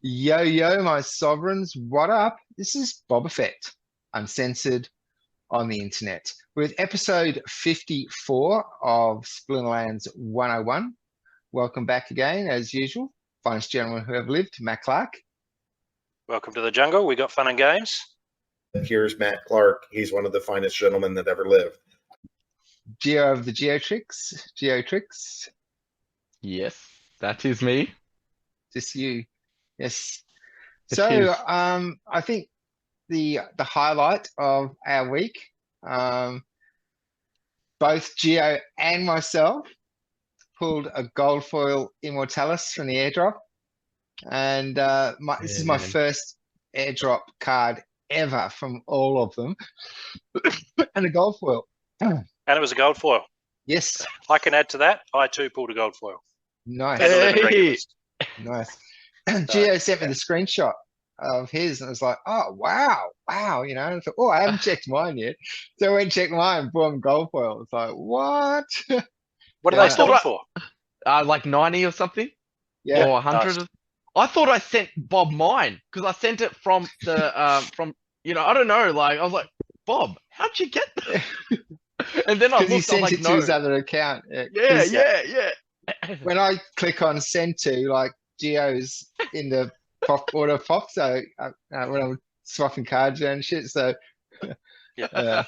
Yo, yo, my sovereigns, what up? This is Boba Fett, uncensored on the internet, with episode 54 of Splinterlands 101. Welcome back again, as usual. Finest gentleman who ever lived, Matt Clark. Welcome to the jungle. We got fun and games. Here's Matt Clark. He's one of the finest gentlemen that ever lived. Geo of the Geotrix. Yes, that is me. Just you. Yes. It So, is. I think the highlight of our week, both Geo and myself pulled a gold foil Immortalis from the airdrop. And this is my Man. first airdrop card ever from all of them. And a gold foil. And it was a gold foil. Yes. I can add to that. I too pulled a gold foil. Nice. And 11 Hey. regulars. Nice. Geo sent me the screenshot of his and I was like, oh, wow. And I thought, oh, I haven't checked mine yet. So I went and checked mine, boom, gold foil. It's like, what? What are Yeah. they selling for? Like 90 or something, Yeah. or 100. Nice. I thought I sent Bob mine because I sent it from the I don't know. Like I was like, Bob, how'd you get that? And then I Because he looked, I sent was like, it to no. his other account. Yeah, 'Cause yeah. when I click on send to, like Geo's in the auto pop, so when I'm swapping cards and shit, so Yeah.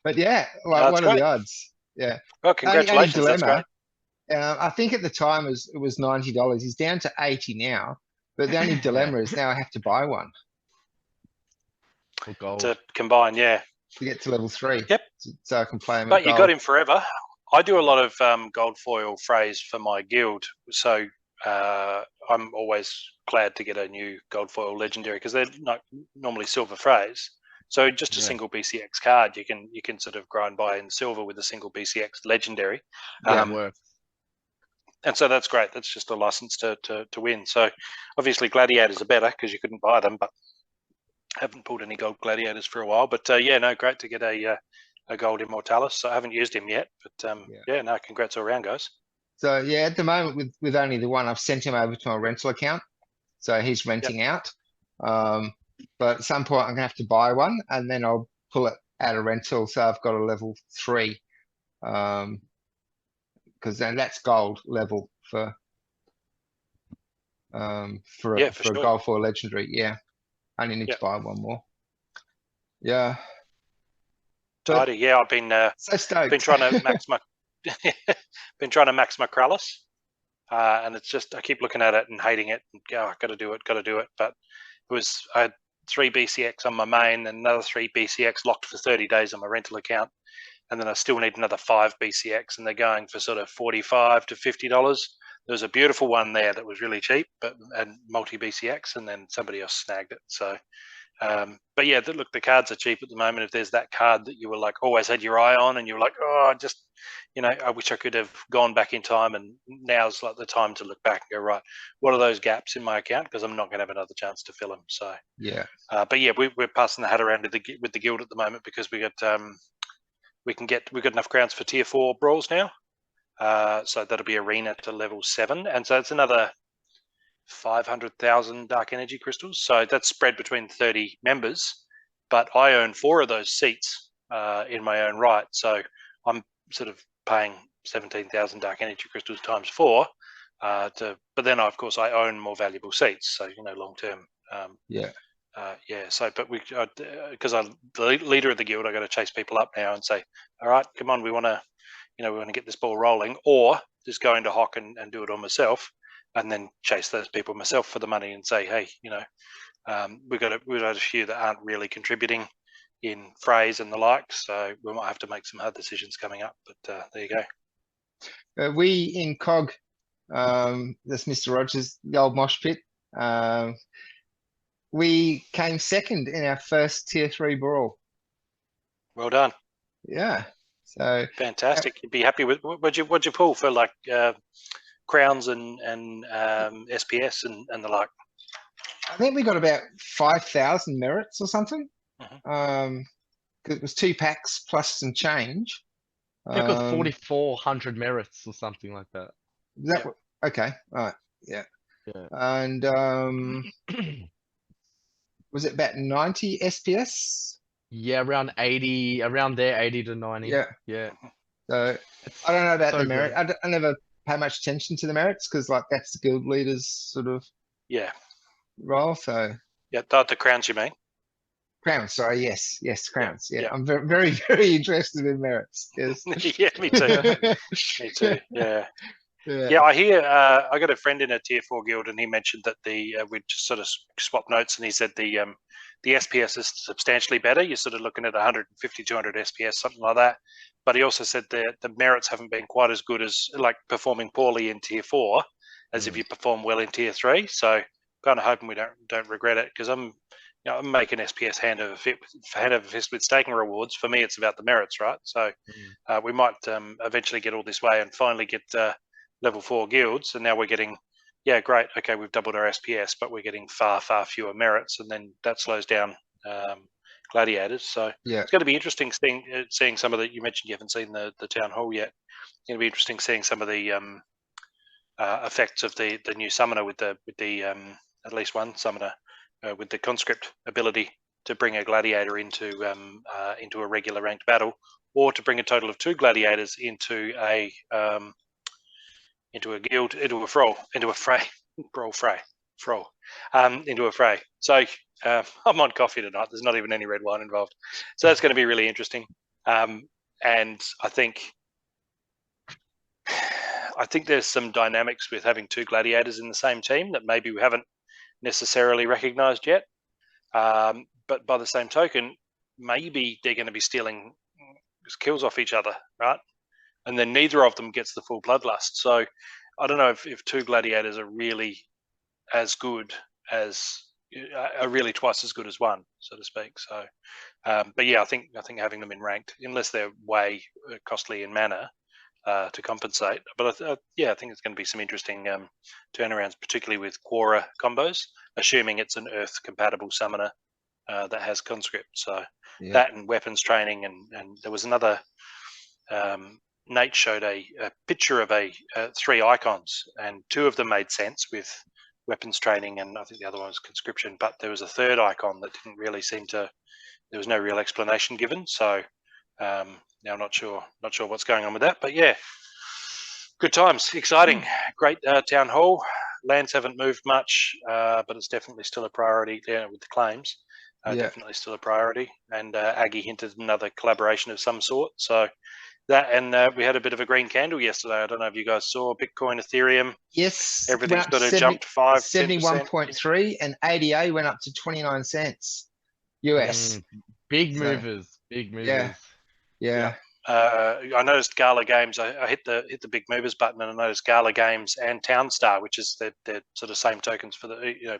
but yeah, No, well, that's what are the great. odds? Yeah, Well, only congratulations. That's dilemma. great. I think at the time it was $90. He's down to 80 now, but the only dilemma is now I have to buy one For gold. To combine, yeah. to get to level 3. Yep. So I can play him at But you gold. got him forever. I do a lot of gold foil phrase for my guild. So I'm always glad to get a new gold foil legendary because they're not normally silver phrase. So just a Yeah. single BCX card, you can sort of grind by in silver with a single BCX legendary. Yeah. Works. And so that's great. That's just a license to win. So obviously gladiators are better because you couldn't buy them, but haven't pulled any gold gladiators for a while. But great to get a gold Immortalis. So I haven't used him yet, but congrats all around, guys. So yeah, at the moment with only the one, I've sent him over to my rental account, so he's renting out. But at some point I'm gonna have to buy one, and then I'll pull it out of rental, so I've got a level 3. Because then that's gold level for a sure. gold for a legendary. Yeah, I only need to buy one more. Yeah, but Tidy. Yeah, I've been so stoked. been trying to max my max my Krallis. And it's just I keep looking at it and hating it and go, gotta do it. But I had 3 BCX on my main and another 3 BCX locked for 30 days on my rental account. And then I still need another 5 BCX and they're going for sort of $45 to $50. There was a beautiful one there that was really cheap, and multi BCX, and then somebody else snagged it. So but yeah, look, the cards are cheap at the moment. If there's that card that you were like always had your eye on and you were like, oh, just, I wish I could have gone back in time, and now's like the time to look back and go, right, what are those gaps in my account? Because I'm not going to have another chance to fill them. So, Yeah. But yeah, we're passing the hat around with the guild at the moment because we've got enough crowns for tier 4 brawls now. So that'll be arena to level 7. And so it's another 500,000 dark energy crystals. So that's spread between 30 members, but I own 4 of those seats in my own right. So I'm sort of paying 17,000 dark energy crystals times 4 but then of course I own more valuable seats. So, long term. So, but because I'm the leader of the guild, I got to chase people up now and say, all right, come on, we want to get this ball rolling, or just go into Hock and do it all myself. And then chase those people myself for the money and say, hey, we've got a few that aren't really contributing in phrase and the like, so we might have to make some hard decisions coming up. But there you go. We in COG, that's Mr. Rogers, the old mosh pit. We came second in our first tier 3 brawl. Well done. Yeah. So fantastic. You'd be happy with what'd you pull for like crowns and SPS and the like? I think we got about 5,000 merits or something. Because it was 2 packs plus some change. I think it was 4,400 merits or something like that. Okay, all right, yeah. Yeah. And was it about 90 SPS? Yeah, around 80, around there, 80 to 90. Yeah. Yeah. So It's I don't know about so the merit. good. I never pay much attention to the merits because like that's the guild leader's sort of Yeah. role. So Yeah. The crowns, you mean? crowns, sorry, yes, crowns. Yeah, yeah. I'm very, very, very interested in merits. Yes. Yeah, me too. Me too. Yeah. Yeah. Yeah, I hear. I got a friend in a tier 4 guild, and he mentioned that we just sort of swapped notes, and he said the SPS is substantially better. You're sort of looking at 150, 200 SPS, something like that. But he also said the merits haven't been quite as good as like performing poorly in tier 4 as if you perform well in tier 3. So kind of hoping we don't regret it, because I'm making SPS hand over fist with staking rewards. For me, it's about the merits, right? So we might eventually get all this way and finally get level 4 guilds, and now we're getting, yeah, great, okay, we've doubled our SPS, but we're getting far fewer merits, and then that slows down gladiators. So Yeah. it's going to be interesting seeing some of the, you mentioned you haven't seen the town hall yet. It's going to be interesting seeing some of the effects of the new summoner with the at least one summoner with the conscript ability to bring a gladiator into a regular ranked battle, or to bring a total of 2 gladiators into a guild, into a fray, into a fray. So I'm on coffee tonight. There's not even any red wine involved. So that's going to be really interesting. And I think there's some dynamics with having 2 gladiators in the same team that maybe we haven't necessarily recognized yet. But by the same token, maybe they're going to be stealing kills off each other, right? And then neither of them gets the full bloodlust. So I don't know if 2 gladiators are really as good as are really twice as good as one, so to speak. So, but yeah, I think having them in ranked, unless they're way costly in mana to compensate. But I think it's going to be some interesting turnarounds, particularly with Quora combos, assuming it's an Earth compatible summoner that has conscript. So that and weapons training, and there was another. Nate showed a picture of 3 icons, and 2 of them made sense with weapons training, and I think the other one was conscription. But there was a third icon that didn't really seem to. There was no real explanation given. So now I'm not sure what's going on with that. But yeah, good times, exciting, great town hall. Lands haven't moved much, but it's definitely still a priority. With the claims, definitely still a priority. And Aggie hinted another collaboration of some sort. So. That, and we had a bit of a green candle yesterday. I don't know if you guys saw Bitcoin, Ethereum. Yes. Everything's got to jump 5-10%. 71.3, and ADA went up to 29 cents US. Big movers, big movers. Yeah. I noticed Gala Games. I hit the big movers button, and I noticed Gala Games and Townstar, which is the sort of same tokens for the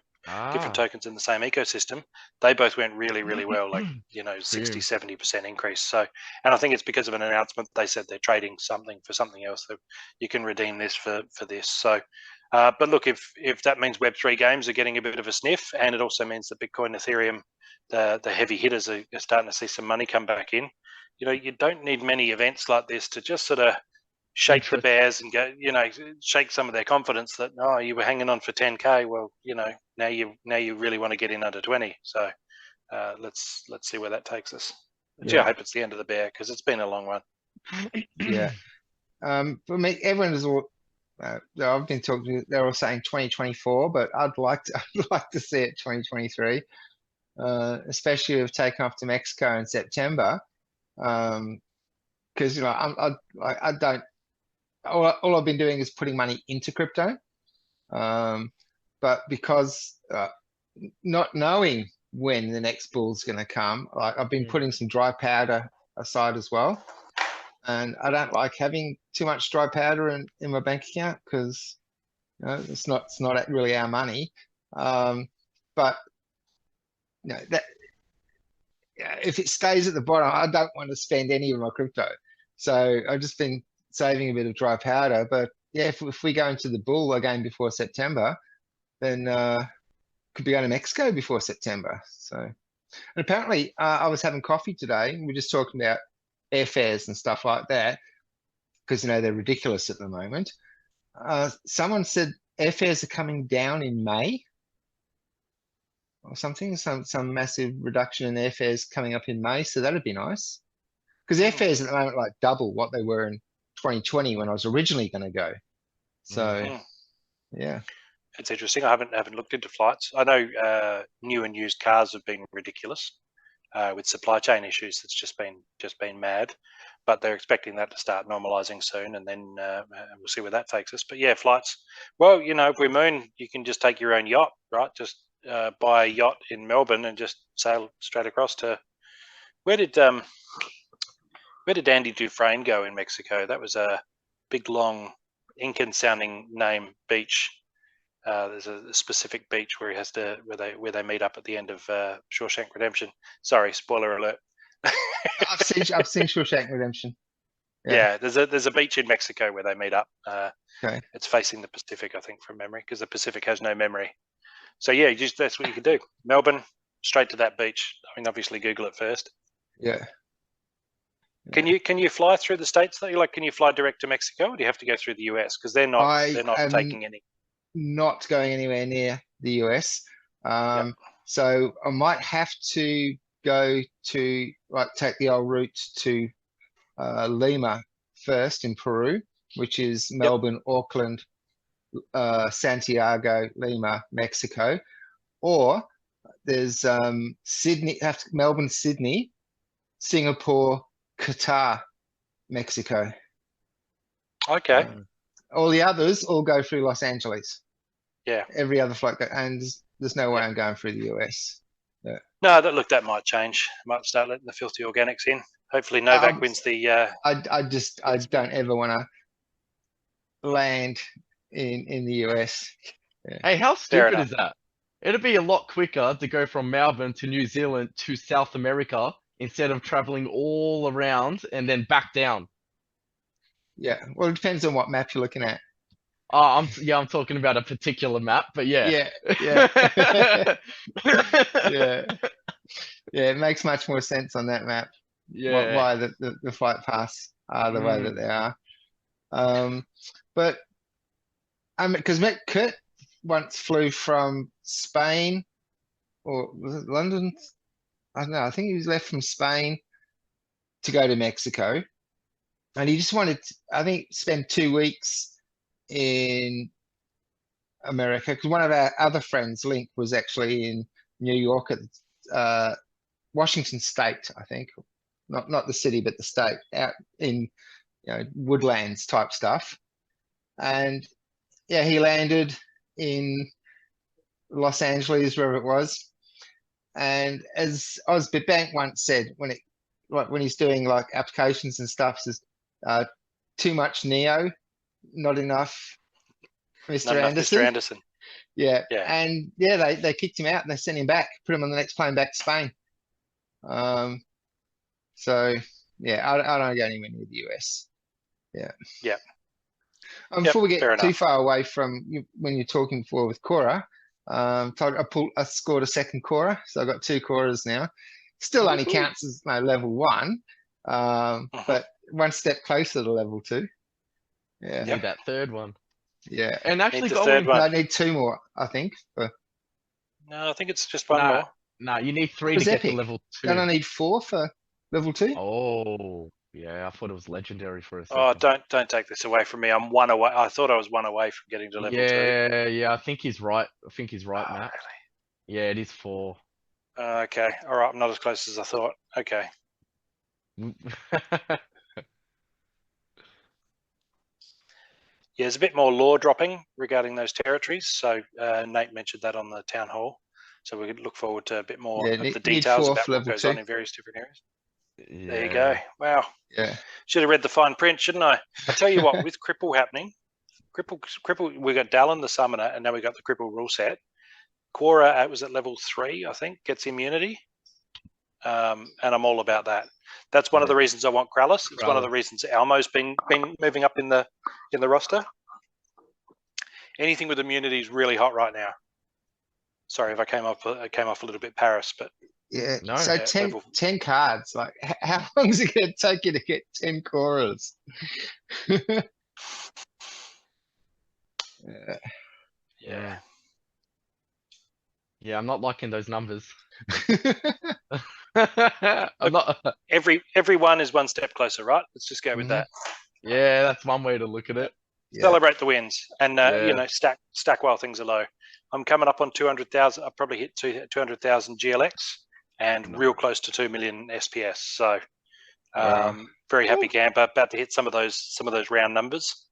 different tokens in the same ecosystem. They both went really, really well, like 60-70% increase. So, and I think it's because of an announcement. They said they're trading something for something else, that you can redeem this for this. So, but look, if that means Web3 games are getting a bit of a sniff, and it also means that Bitcoin, Ethereum, the heavy hitters are starting to see some money come back in. You don't need many events like this to just sort of shake the bears and go, shake some of their confidence that, you were hanging on for 10K. Well, now you really want to get in under 20. So let's see where that takes us. I hope it's the end of the bear, because it's been a long one. Yeah. For me, everyone is all. I've been talking. They're all saying 2024, but I'd like to see it 2023, especially if we've taken off to Mexico in September. Because I don't. All I've been doing is putting money into crypto, but because not knowing when the next bull's going to come, I've been putting some dry powder aside as well, and I don't like having too much dry powder in my bank account, because it's not really our money, but that. If it stays at the bottom, I don't want to spend any of my crypto. So I've just been saving a bit of dry powder. But yeah, if we go into the bull again before September, then could be going to Mexico before September. So, and apparently I was having coffee today, and we're just talking about airfares and stuff like that, because they're ridiculous at the moment. Someone said airfares are coming down in May or something. Some massive reduction in airfares coming up in May, so that'd be nice. Because airfares at the moment like double what they were in 2020 when I was originally going to go. So yeah, it's interesting. I haven't looked into flights. I know new and used cars have been ridiculous with supply chain issues. It's just been mad. But they're expecting that to start normalising soon, and then we'll see where that takes us. But yeah, flights. Well, if we moon, you can just take your own yacht, right? Just buy a yacht in Melbourne and just sail straight across to where did Andy Dufresne go in Mexico? That was a big, long, Incan-sounding name beach. There's a specific beach where he has to where they meet up at the end of Shawshank Redemption. Sorry, spoiler alert. I've seen Shawshank Redemption. Yeah, there's a beach in Mexico where they meet up. Okay. It's facing the Pacific, I think, from memory, because the Pacific has no memory. So yeah, that's what you can do. Melbourne, straight to that beach. I mean, obviously Google it first. Yeah. Can you fly through the states though? Like, can you fly direct to Mexico, or do you have to go through the US? Because they're not taking any. Not going anywhere near the US. Yep. So I might have to go to take the old route to Lima first in Peru, which is Melbourne, Auckland, Santiago, Lima, Mexico, or there's Sydney, Melbourne, Sydney, Singapore, Qatar, Mexico. Okay. All the others all go through Los Angeles. Yeah. Every other flight, and there's no way I'm going through the US. Yeah. No, that might change. Might start letting the filthy organics in. Hopefully, Novak wins the. I don't ever want to land in the US. Yeah. Hey, how stupid is that? It'd be a lot quicker to go from Melbourne to New Zealand to South America instead of traveling all around and then back down. Yeah, well, it depends on what map you're looking at. I'm talking about a particular map, but yeah. Yeah. It makes much more sense on that map. Yeah. Why the flight paths are the way that they are. But because Kurt once flew from Spain, or was it London? I don't know. I think he was left from Spain to go to Mexico. And he just wanted to, I think, spend 2 weeks in America, because one of our other friends, Link, was actually in New York at Washington State, I think. Not the city, but the state, out in woodlands type stuff. And yeah, he landed in Los Angeles, wherever it was. And as Bank once said, when he's doing like applications and stuff, says too much Neo, not enough Mr. Anderson. Mr. Anderson. Yeah. And yeah, they kicked him out and they sent him back, put him on the next plane back to Spain. So yeah, I don't go anywhere near the US. Yeah. Before we get too far away from when you're talking before with Cora, I scored a second Cora, so I got 2 Coras now. Still only counts as level 1, but one step closer to level 2. Yeah, need that third one. Yeah, and actually I need 2 more, I think. No, I think it's just one more. No, you need 3 to get to level 2. Don't I need 4 for level 2? Oh, yeah, I thought it was legendary for a second. Oh, don't take this away from me. I'm 1 away. I thought I was 1 away from getting to level 2. Yeah, I think he's right. Matt. Really? Yeah, it is 4. Okay, all right. I'm not as close as I thought. Okay. Yeah, there's a bit more lore dropping regarding those territories. So Nate mentioned that on the town hall. So we could look forward to a bit more of the details about what goes on in various different areas. Yeah. There you go. Wow. Yeah. Should have read the fine print, shouldn't I? I tell you what, with Cripple happening, Cripple, we got Dallin the Summoner, and now we got the Cripple rule set. Quora was at level 3, I think, gets immunity. And I'm all about that. That's one of the reasons I want Krallis. It's one of the reasons Almo's been moving up in the roster. Anything with immunity is really hot right now. Sorry if I came off a little bit Paris, but yeah. No, so 10 cards. Like, how long is it going to take you to get 10 Coras? Yeah. Yeah, I'm not liking those numbers. I'm not. Every one is one step closer, right? Let's just go with Mhm. that. Yeah, that's one way to look at it. Yeah. Celebrate the wins, and you Yeah. know, stack while things are low. I'm coming up on 200,000. I've probably hit 200,000 GLX and real close to 2 million SPS. So Wow. very happy camper. About to hit some of those round numbers.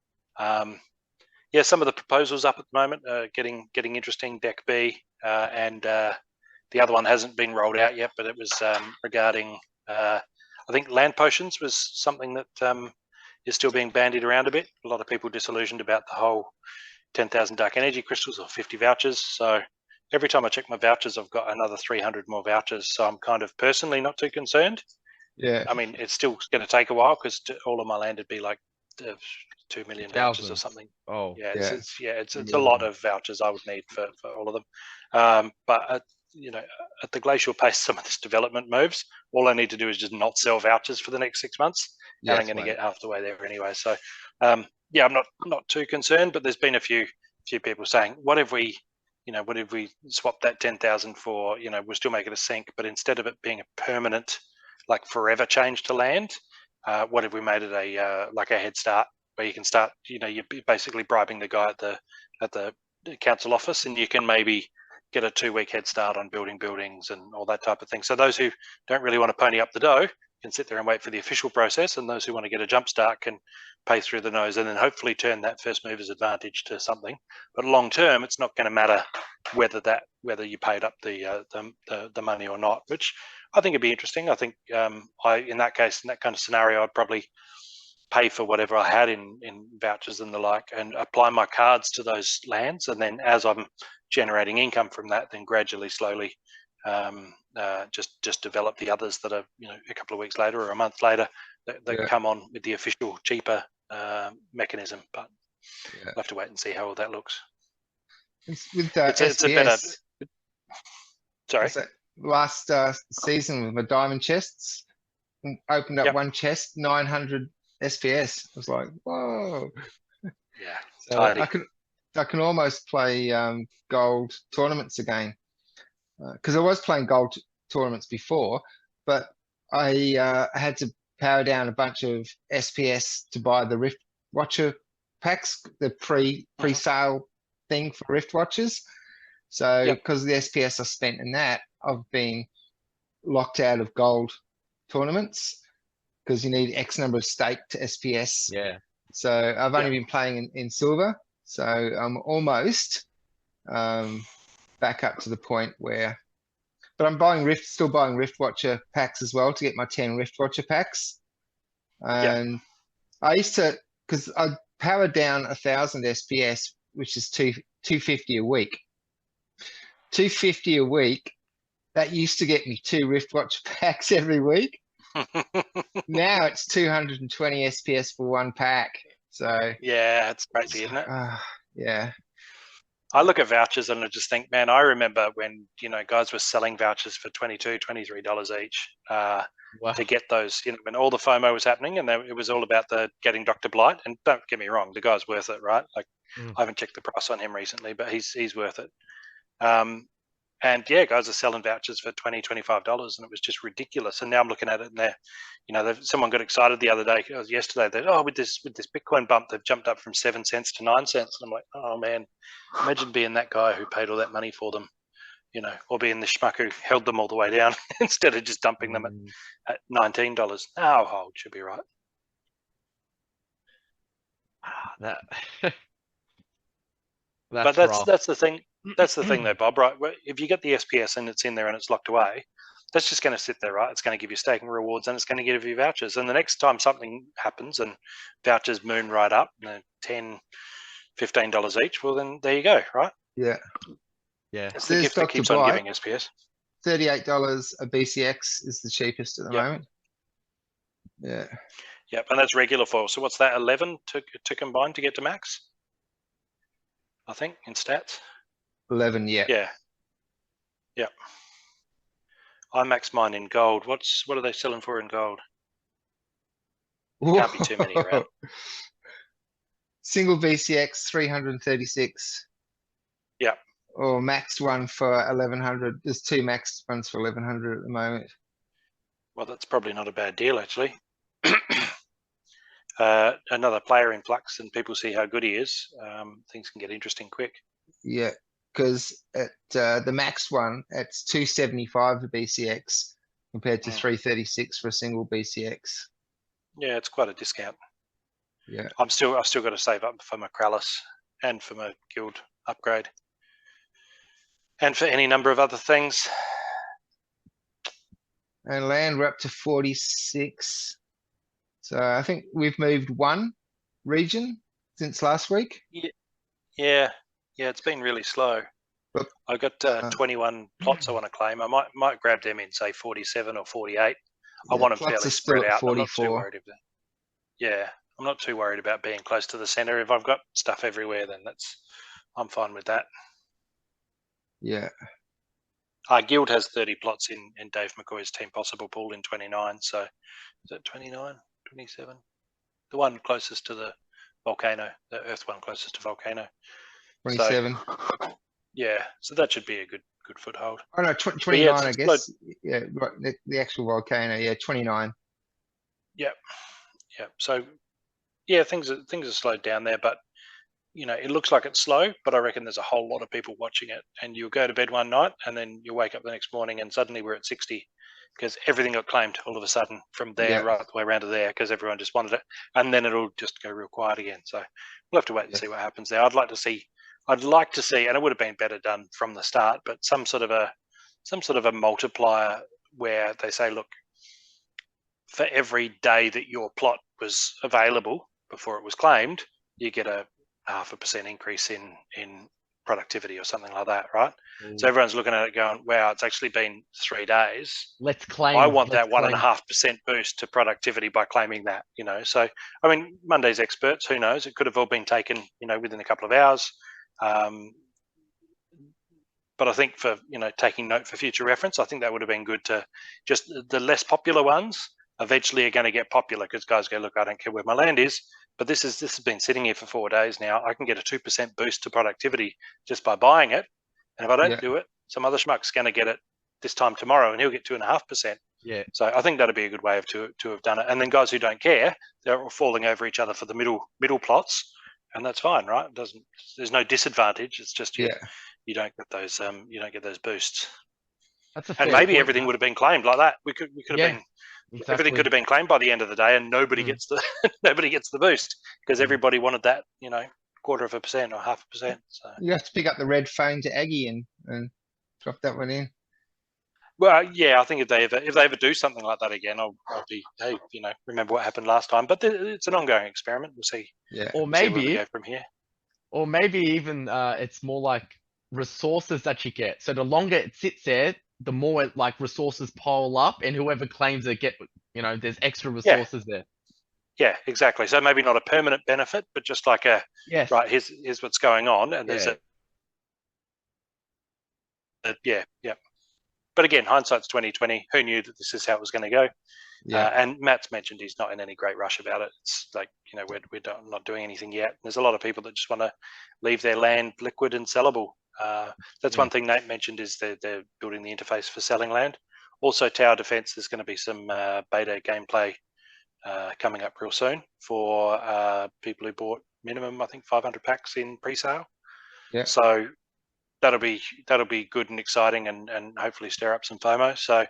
Yeah, some of the proposals up at the moment are getting interesting. Deck B and the other one hasn't been rolled out yet, but it was regarding I think land potions was something that is still being bandied around a bit. A lot of people disillusioned about the whole 10,000 dark energy crystals or 50 vouchers. So every time I check my vouchers, I've got another 300 more vouchers. So I'm kind of personally not too concerned. Yeah. I mean, it's still going to take a while because all of my land would be like 2 million vouchers or Thousands. something. Oh, Yeah, Yeah. it's a lot of vouchers I would need for all of them. But you know, at the glacial pace some of this development moves, all I need to do is just not sell vouchers for the next 6 months, and I'm Yes, going to mate. get half the way there anyway. So yeah, I'm not too concerned. But there's been a few people saying, what if we swap that 10,000 for, you know, we'll still make it a sink, but instead of it being a permanent, like forever change to land, what if we made it a like a head start where you can start, you know, you're basically bribing the guy at the council office, and you can maybe get a 2-week head start on building buildings and all that type of thing. So those who don't really want to pony up the dough can sit there and wait for the official process, and those who want to get a jump start can pay through the nose and then hopefully turn that first mover's advantage to something. But long term, it's not going to matter whether you paid up the money or not, which I think it'd be interesting. I think in that case, in that kind of scenario, I'd probably pay for whatever I had in vouchers and the like, and apply my cards to those lands, and then as I'm generating income from that, then gradually, slowly, just develop the others that are, you know, a couple of weeks later or a month later that Yeah. come on with the official cheaper mechanism. But Yeah. we'll have to wait and see how all that looks. With It's a better. SPS, Sorry. what's that? Last season with my diamond chests, opened up Yep. one chest, 900 SPS. I was like, whoa. Yeah. So Tidy. I can almost play gold tournaments again. Because I was playing gold tournaments before, but I had to power down a bunch of SPS to buy the Rift Watcher packs, the pre-sale thing for Rift Watchers. So Yep. because of the SPS I spent in that, I've been locked out of gold tournaments because you need X number of stake to SPS. yeah. So I've only been playing in silver. So I'm almost back up to the point where, but I'm still buying Rift Watcher packs as well to get my 10 Rift Watcher packs. And I used to, because I powered down 1,000 SPS, which is 250 a week. 250 a week. That used to get me 2 Rift Watcher packs every week. Now it's 220 SPS for 1 pack. So Yeah, it's crazy, isn't it? yeah. I look at vouchers and I just think, man, I remember when, you know, guys were selling vouchers for $22, $23 each Wow. to get those, you know, when all the FOMO was happening, and it was all about the getting Dr. Blight. And don't get me wrong, the guy's worth it, right? Like, I haven't checked the price on him recently, but he's worth it. And yeah, guys are selling vouchers for $20, $25, and it was just ridiculous. And now I'm looking at it, and they're, you know, someone got excited the other day, yesterday, that with this Bitcoin bump, they've jumped up from 7 cents to 9 cents. And I'm like, oh man, imagine being that guy who paid all that money for them, you know, or being the schmuck who held them all the way down instead of just dumping them at $19. Oh, hold should be right. That. But that's the thing. That's the thing, though, Bob. Right? If you get the SPS and it's in there and it's locked away, that's just going to sit there, right? It's going to give you staking rewards and it's going to give you vouchers. And the next time something happens and vouchers moon right up, you know, $10, $15 each, well, then there you go, right? Yeah. Yeah. It's the gift that keeps on giving, SPS. $38 a BCX is the cheapest at the moment. Yeah. Yep, and that's regular foil. So what's that? 11 to combine to get to max? I think in stats. 11, yeah. Yeah. Yep. I max mine in gold. What are they selling for in gold? Can't be too many around. Single BCX 336. or maxed one for 1100. There's 2 maxed ones for 1100 at the moment. Well, that's probably not a bad deal, actually. Another player in flux, and people see how good he is. Things can get interesting quick. Yeah, because at the max one, it's 275 for BCX compared to 336 for a single BCX. Yeah, it's quite a discount. Yeah, I've still got to save up for my Krallis and for my guild upgrade, and for any number of other things. and land we're up to 46. So I think we've moved 1 region since last week. Yeah, it's been really slow. But, I got 21 plots I want to claim. I might grab them in, say, 47 or 48. I want them plots fairly are still spread at out. I'm not 44. too worried about. Yeah, I'm not too worried about being close to the center. If I've got stuff everywhere, then I'm fine with that. Yeah. Our guild has 30 plots in Dave McCoy's Team Possible pool in 29. So is that 29, 27? The one closest to the volcano, the Earth one closest to volcano. 27. So, yeah, so that should be a good foothold. Oh no, 29, yeah, I guess. Yeah, right, the actual volcano. Yeah, 29. Yep. So, yeah, things are slowed down there, but it looks like it's slow, but I reckon there's a whole lot of people watching it. And you'll go to bed one night, and then you wake up the next morning, and suddenly we're at 60 because everything got claimed all of a sudden from there right the way around to there because everyone just wanted it, and then it'll just go real quiet again. So we'll have to wait and see what happens there. I'd like to see, and it would have been better done from the start, but some sort of a multiplier where they say, look, for every day that your plot was available before it was claimed, you get a 0.5% increase in productivity or something like that, right? So everyone's looking at it going, wow, it's actually been 3 days. Let's claim. I want that 1.5% boost to productivity by claiming that, So, I mean, Monday's experts, who knows? It could have all been taken, within a couple of hours. But I think for, taking note for future reference, I think that would have been good to just the less popular ones eventually are going to get popular because guys go, look, I don't care where my land is, but this has been sitting here for 4 days now. I can get a 2% boost to productivity just by buying it. And if I don't do it, some other schmuck's going to get it this time tomorrow and he'll get 2.5%. Yeah. So I think that'd be a good way to have done it. And then guys who don't care, they're all falling over each other for the middle plots, and that's fine, right? There's no disadvantage. It's just you don't get those boosts. That's a and fair maybe point, everything Matt. would have been claimed like that. We could have been. Exactly. Everything could have been claimed by the end of the day, and nobody gets the boost because everybody wanted that 0.25% or 0.5%. So You have to pick up the red phone to Aggie and drop that one in. well, yeah, I think if they ever do something like that again, I'll be, hey, remember what happened last time. But it's an ongoing experiment. We'll see. Yeah. Or See where we maybe, go from here. or maybe even it's more like resources that you get. So the longer it sits there, the more resources pile up, and whoever claims it there's extra resources there. Yeah, exactly. So maybe not a permanent benefit, but just like Yes. right, here's what's going on, and there's yeah. But again, hindsight's 20/20. Who knew that this is how it was going to go? Yeah. And Matt's mentioned he's not in any great rush about it. It's like we're not doing anything yet. There's a lot of people that just want to leave their land liquid and sellable. That's one thing Nate mentioned is they're building the interface for selling land. Also, tower defense. There's going to be some beta gameplay coming up real soon for people who bought minimum, I think, 500 packs in pre-sale. Yeah. So that'll be good and exciting and hopefully stir up some FOMO. So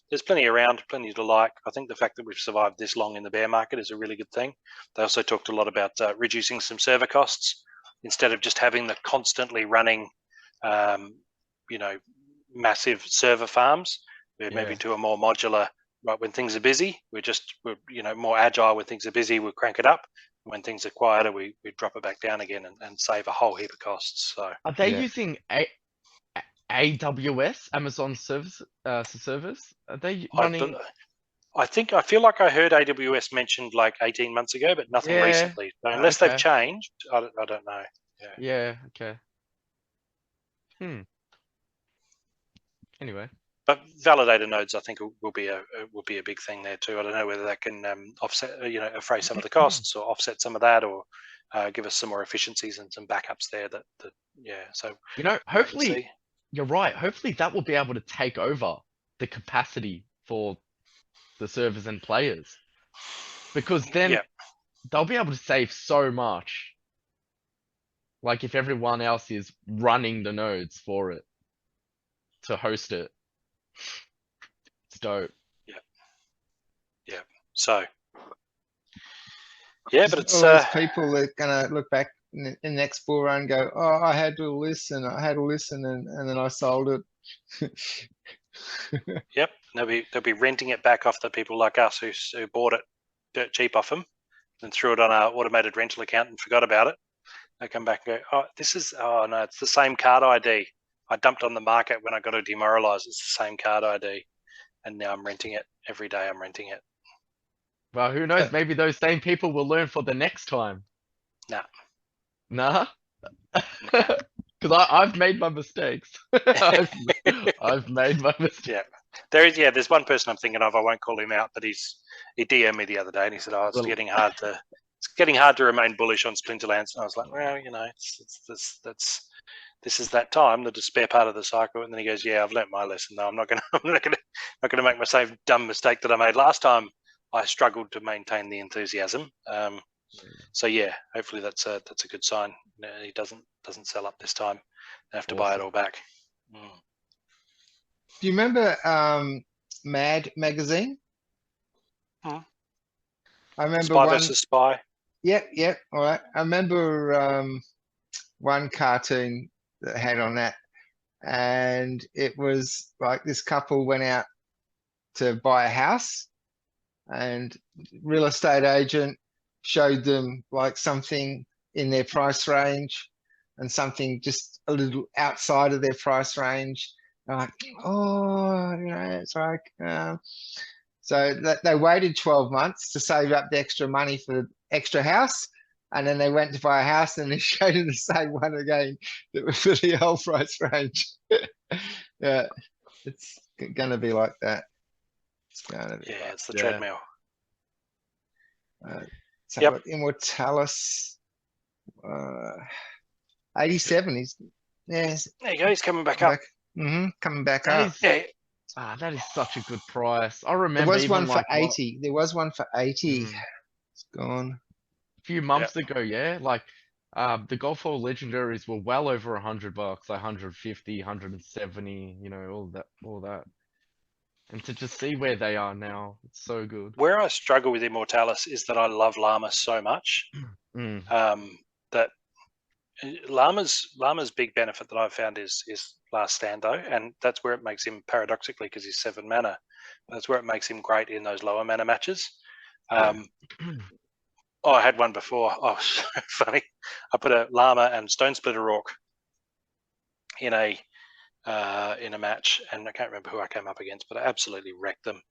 there's plenty around, plenty to like. I think the fact that we've survived this long in the bear market is a really good thing. They also talked a lot about reducing some server costs instead of just having the constantly running, massive server farms. We're maybe to a more modular. Right, when things are busy, we're more agile. When things are busy, we crank it up. When things are quieter, we drop it back down again and save a whole heap of costs. So Are they using AWS, Amazon servers? Are they running? I feel like I heard AWS mentioned like 18 months ago, but nothing recently. So unless they've changed, I don't know. Yeah. Okay. Anyway. But validator nodes, I think, will be a big thing there too. I don't know whether that can offset, defray some of the costs or offset some of that, or give us some more efficiencies and some backups there. Yeah. So You know, wait and hopefully see. you're right. Hopefully that will be able to take over the capacity for the servers and players, because then Yeah. they'll be able to save so much. Like if everyone else is running the nodes for it to host it, it's dope. So yeah, but Just it's all those people that gonna look back in the next bull run and go, oh, I had to listen, and then I sold it. Yep, they'll be renting it back off the people like us who bought it dirt cheap off them and threw it on our automated rental account and forgot about it. They come back and go, oh no, it's the same card ID I dumped on the market when I got it demoralized. It's the same card ID, and now I'm renting it every day. I'm renting it. Well, who knows? Maybe those same people will learn for the next time. Nah. Nah? Because I've made my mistakes. I've made my mistakes. Yeah. There's one person I'm thinking of. I won't call him out, but he DM'd me the other day and he said, "Oh, it's getting hard to remain bullish on Splinterlands." And I was like, "Well, you know, this is that time, the despair part of the cycle." And then he goes, "Yeah, I've learnt my lesson. No, I'm not gonna make my same dumb mistake that I made last time. I struggled to maintain the enthusiasm." So yeah, hopefully that's a good sign. He doesn't sell up this time. They have to buy it all back. Do you remember Mad magazine? Hmm. I remember Spy one. versus Spy. Yep. All right. I remember one cartoon that had on that, and it was like this couple went out to buy a house, and real estate agent showed them like something in their price range and something just a little outside of their price range. They're like, oh, you know, it's like, so that they waited 12 months to save up the extra money for the extra house. And then they went to buy a house and they showed them the same one again that was for the whole price range. Yeah, it's going to be like that. It's going to be like it's the treadmill. so yep. Immortalis 87 is there you go, he's coming back up. Coming back that up. That is such a good price. I remember there was one for like 80. There was one for 80. It's gone. A few months ago, yeah. Like the Golf Hole legendaries were well over $100, like 150, 170, you know, all that. And to just see where they are now, it's so good. Where I struggle with Immortalis is that I love Llama so much that Llama's big benefit that I've found is last stand though, and that's where it makes him paradoxically, because he's 7 mana. That's where it makes him great in those lower mana matches. I had one before. Oh, so funny! I put a Llama and Stone Splitter Orc in a match, and I can't remember who I came up against, but I absolutely wrecked them.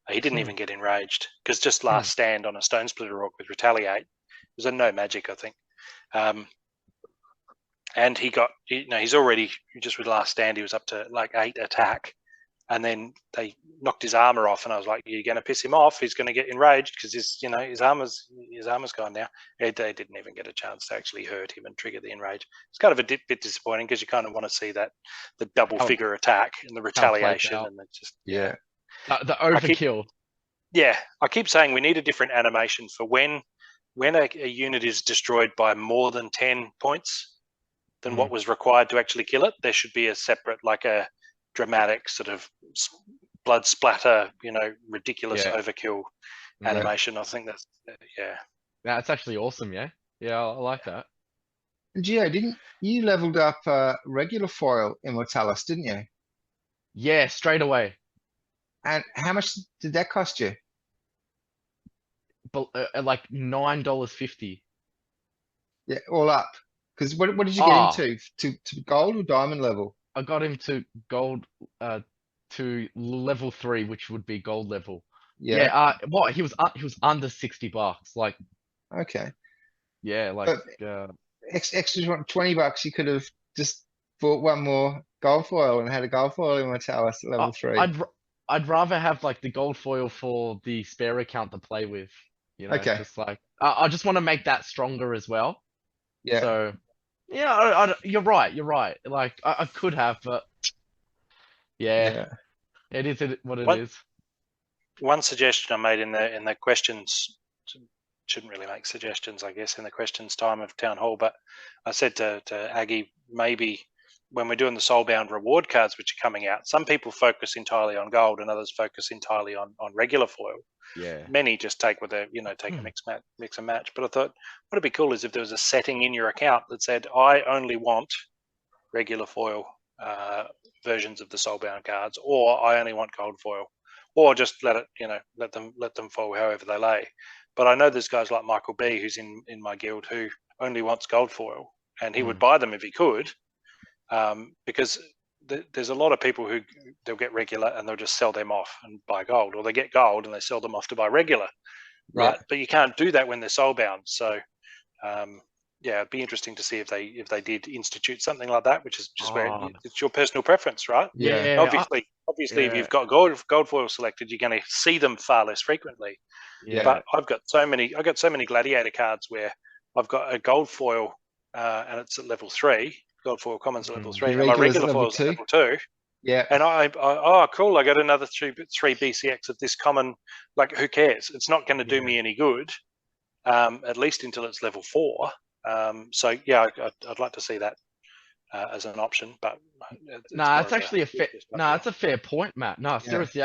He didn't even get enraged because just last stand on a Stone Splitter Orc with Retaliate. It was a no magic, I think. And he got, he's already, just with last stand, he was up to like 8 attack. And then they knocked his armor off, and I was like, "You're going to piss him off. He's going to get enraged because his armor's gone now." They didn't even get a chance to actually hurt him and trigger the enrage. It's kind of a bit disappointing because you kind of want to see that the double figure attack and the retaliation, and it's just the overkill. I keep saying we need a different animation for when a unit is destroyed by more than 10 points than what was required to actually kill it. There should be a separate, like a dramatic sort of blood splatter, ridiculous overkill animation. I think that's That's actually awesome. Yeah, I like that. Gio, didn't you leveled up regular foil Immortalis, didn't you? Yeah, straight away. And how much did that cost you? But like $9.50. Yeah, all up. Because what did you get him to gold or diamond level? I got him to gold, to level 3, which would be gold level. Yeah. He was under $60. Like. Okay. Yeah, like. Extra $20, you could have just bought one more gold foil and had a gold foil Immortalis at level 3. I'd rather have like the gold foil for the spare account to play with. Okay. Just like I just want to make that stronger as well. Yeah. So yeah, you're right. You're right. Like I could have, but yeah, Yeah. it is what it One is. one suggestion I made in the questions, shouldn't really make suggestions, I guess, in the questions time of town hall, but I said to Aggie, maybe when we're doing the soulbound reward cards which are coming out, some people focus entirely on gold and others focus entirely on regular foil. Yeah. Many just take with a take a mix and match. But I thought what'd be cool is if there was a setting in your account that said I only want regular foil versions of the soulbound cards, or I only want gold foil, or just let it let them fall however they lay. But I know there's guys like Michael B who's in my guild who only wants gold foil, and he would buy them if he could, because there's a lot of people who they'll get regular and they'll just sell them off and buy gold, or they get gold and they sell them off to buy regular, right? Yeah. But you can't do that when they're soulbound. So yeah, it'd be interesting to see if they did institute something like that, which is just where it's your personal preference, right? Yeah. Obviously, if yeah. you've got gold foil selected, you're going to see them far less frequently. Yeah. But I've got so many gladiator cards where I've got a gold foil and it's at level 3. Gold foil commons at level 3, Your and my regular's regular level foil's at 2. level 2. Yeah. And oh cool, I got another three BCX of this common. Like, who cares? It's not going to do me any good, at least until it's level 4. So yeah, I'd like to see that as an option, but Nah, it's actually a fair. Nah, it's a fair point, Matt. Nah, seriously,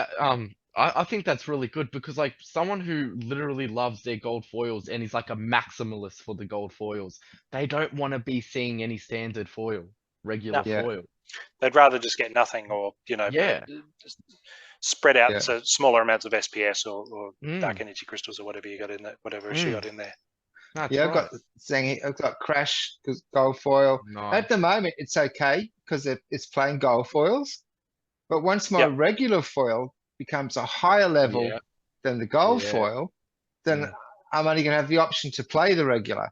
I think that's really good because like someone who literally loves their gold foils and is like a maximalist for the gold foils, they don't want to be seeing any standard foil, regular Yeah. foil. They'd rather just get nothing, or just spread out so smaller amounts of SPS or dark energy crystals or whatever you got in there, whatever she got in there. That's Yeah, right. I've got Crash because gold foil. Nice. At the moment, it's okay because it's playing gold foils. But once my regular foil becomes a higher level Yeah. than the gold Yeah. foil, then I'm only going to have the option to play the regular.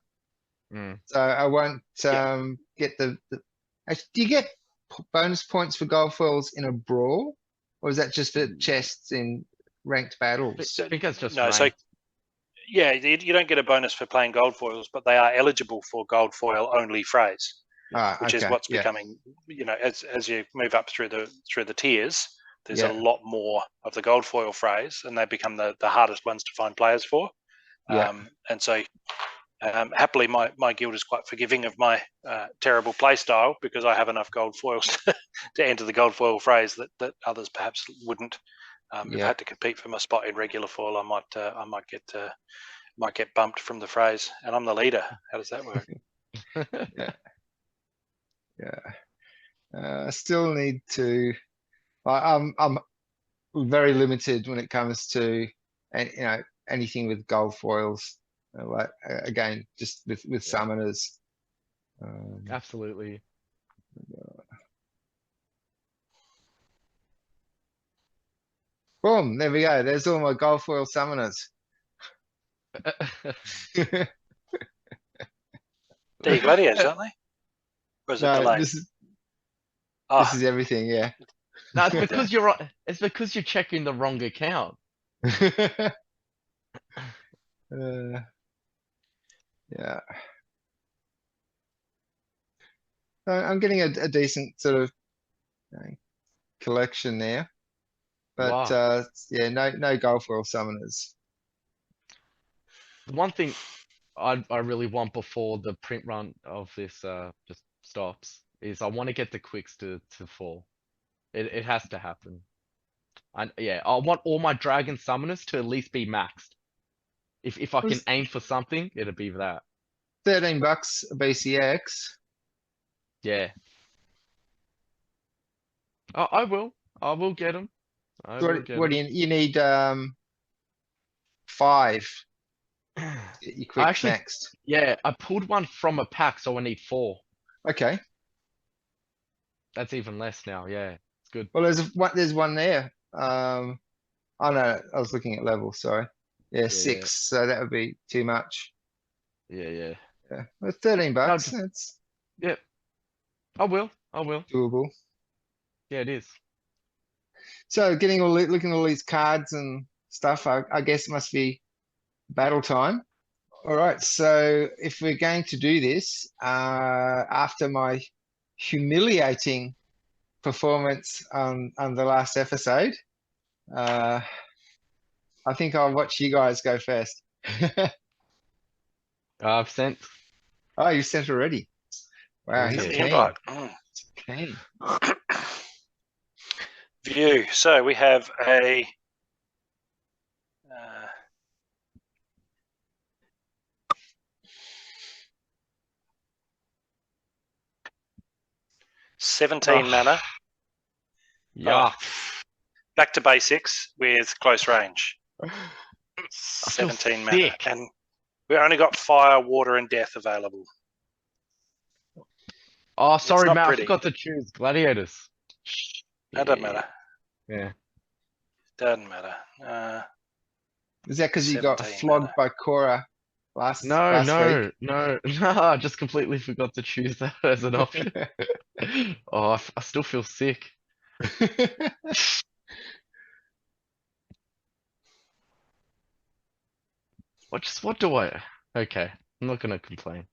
So I won't get the. Actually, do you get bonus points for gold foils in a brawl, or is that just for chests in ranked battles? I think that's just No, so ranked. yeah, you don't get a bonus for playing gold foils, but they are eligible for gold foil only phrase, which is what's becoming. As you move up through the tiers, there's a lot more of the gold foil phrase, and they become the hardest ones to find players for. And so, happily, my guild is quite forgiving of my terrible play style because I have enough gold foils to enter the gold foil phrase that others perhaps wouldn't. If I had to compete for my spot in regular foil, I might get bumped from the phrase, and I'm the leader. How does that work? I still need to. I'm very limited when it comes to anything with gold foils. Like again, just with summoners. Absolutely. Boom! There we go. There's all my gold foil summoners. They're gladiators, aren't they? Or is it delayed? This is everything. Yeah. No, it's because it's because you're checking the wrong account. Yeah. I'm getting a decent sort of collection there, but yeah, no gold foil summoners. The one thing I really want before the print run of this just stops is I want to get the quicks to fall. It has to happen. I want all my dragon summoners to at least be maxed. If I can aim for something, it'll be that. $13 a BCX. Yeah. I will get them. What do you need? 5. Get your quick maxed. Yeah, I pulled one from a pack, so I need 4. Okay. That's even less now. Yeah, it's good. Well, there's one there. Oh no, I was looking at level. Sorry. Yeah, 6. So that would be too much. Yeah. Well, $13. That's I will. doable. Yeah, it is. So looking at all these cards and stuff, I guess it must be battle time. All right, so if we're going to do this, after my humiliating performance on the last episode, I think I'll watch you guys go first. I've sent. Oh, you sent already. Wow, he's Yeah. The keen. invite. Keen. View. So we have a uh, Ugh. 17 mana. Yeah. Back to basics with close range. I feel 17 mana. sick. And we only got fire, water, and death available. Oh, sorry, not Matt. pretty. I forgot to choose gladiators. That doesn't matter. Yeah. Doesn't matter. Is that because you got 17 flogged mana. by Cora last No, week? no. I just completely forgot to choose that as an option. Oh, I still feel sick. What do I? Okay, I'm not gonna complain.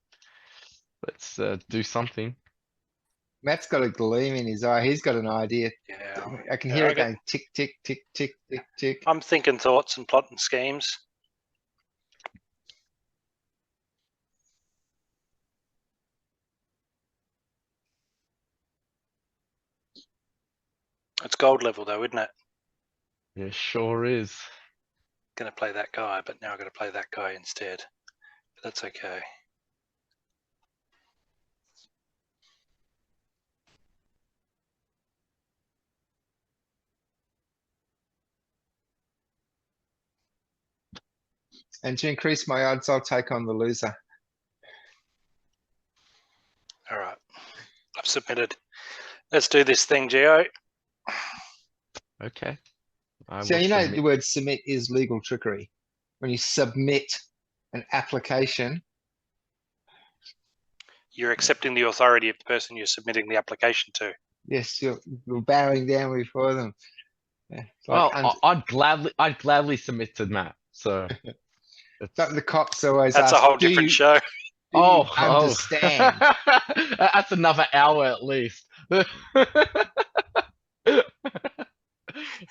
Let's do something. Matt's got a gleam in his eye. He's got an idea. Yeah. I can Yeah, hear I it got- going tick, tick, tick, tick, tick, tick. I'm thinking thoughts and plotting schemes. It's gold level though, isn't it? Yeah, sure is. Gonna play that guy, but now I'm gonna play that guy instead. But that's okay. And to increase my odds, I'll take on the loser. All right. I've submitted. Let's do this thing, Geo. Okay. I So will you know the submit. word submit is legal trickery. When you submit an application, You're accepting the authority of the person you're submitting the application to. yes, you're bowing down before them. Yeah, it's like Well, I'd gladly submit to Matt. So it's the cops always That's a ask, whole do different you, show. do you oh, understand? That's another hour at least.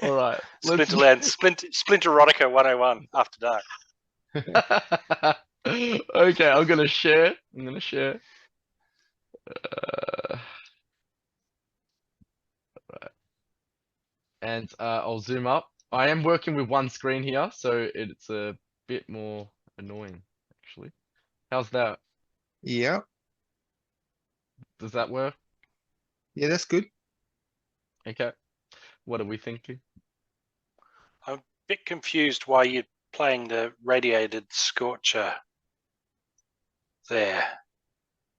All right. Let's Splinterlands, Splinterotica 101 after dark. Okay, I'm gonna share. Right. And I'll zoom up. I am working with one screen here, so it's a bit more annoying, actually. How's that? Yeah, Does that work? yeah, that's good. Okay. What are we thinking? I'm a bit confused why you're playing the radiated scorcher there.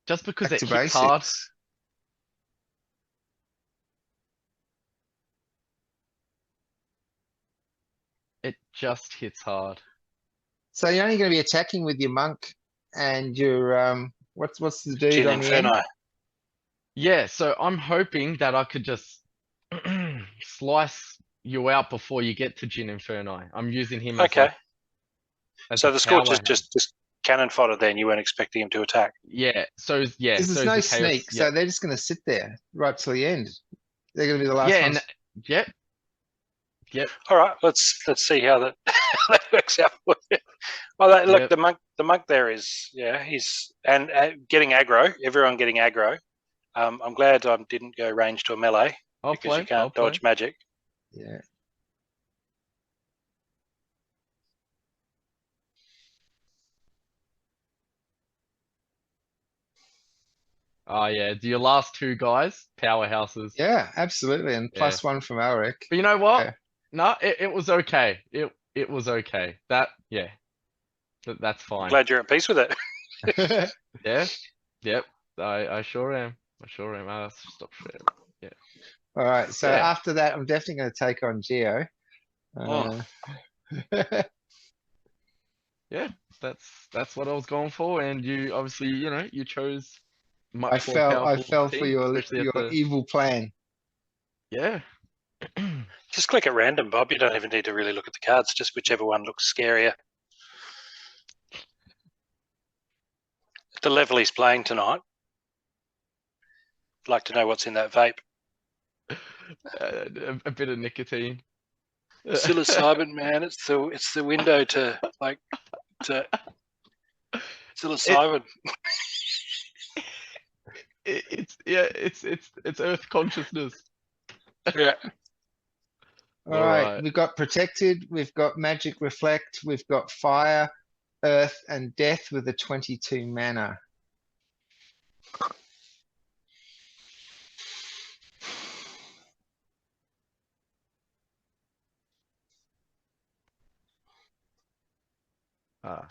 Just because Back it to hits hard. basics. It just hits hard. So you're only going to be attacking with your monk and your what's the dude Gin on the end? Inferno. Yeah, so I'm hoping that I could just slice you out before you get to Jin Inferno. I'm using him as Okay. like as So a the scorcher's powerhouse. just cannon fodder then. You weren't expecting him to attack. Yeah, so yeah, Because so there's no the chaos, sneak, so they're just going to sit there right till the end. They're going to be the last yeah, ones. and yep. All right, let's see how that that works out for you. Well, look, Yep. the monk there is he's and getting aggro. Everyone getting aggro. I'm glad I didn't go range to a melee because you can't dodge magic. Yeah. Oh yeah, your last two guys, powerhouses. Yeah, absolutely. And Yeah. +1 from Alric. But you know what? Yeah. No, it was okay. It was okay. That's I'm fine. glad you're at peace with it. Yeah. Yep. I sure am. I'll stop sharing. All right. So Yeah. after that, I'm definitely going to take on Geo. Yeah, that's what I was going for, and you obviously, you chose much I more fell powerful for team, your especially at the evil plan. yeah. Just click at random, Bob. You don't even need to really look at the cards. Just whichever one looks scarier. the level he's playing tonight. I'd like to know what's in that vape. A bit of nicotine. Psilocybin, man. It's the window to psilocybin. It's Earth consciousness. Yeah. All right, Alright. we've got protected, we've got magic reflect, we've got fire, earth, and death with a 22 mana. Ah.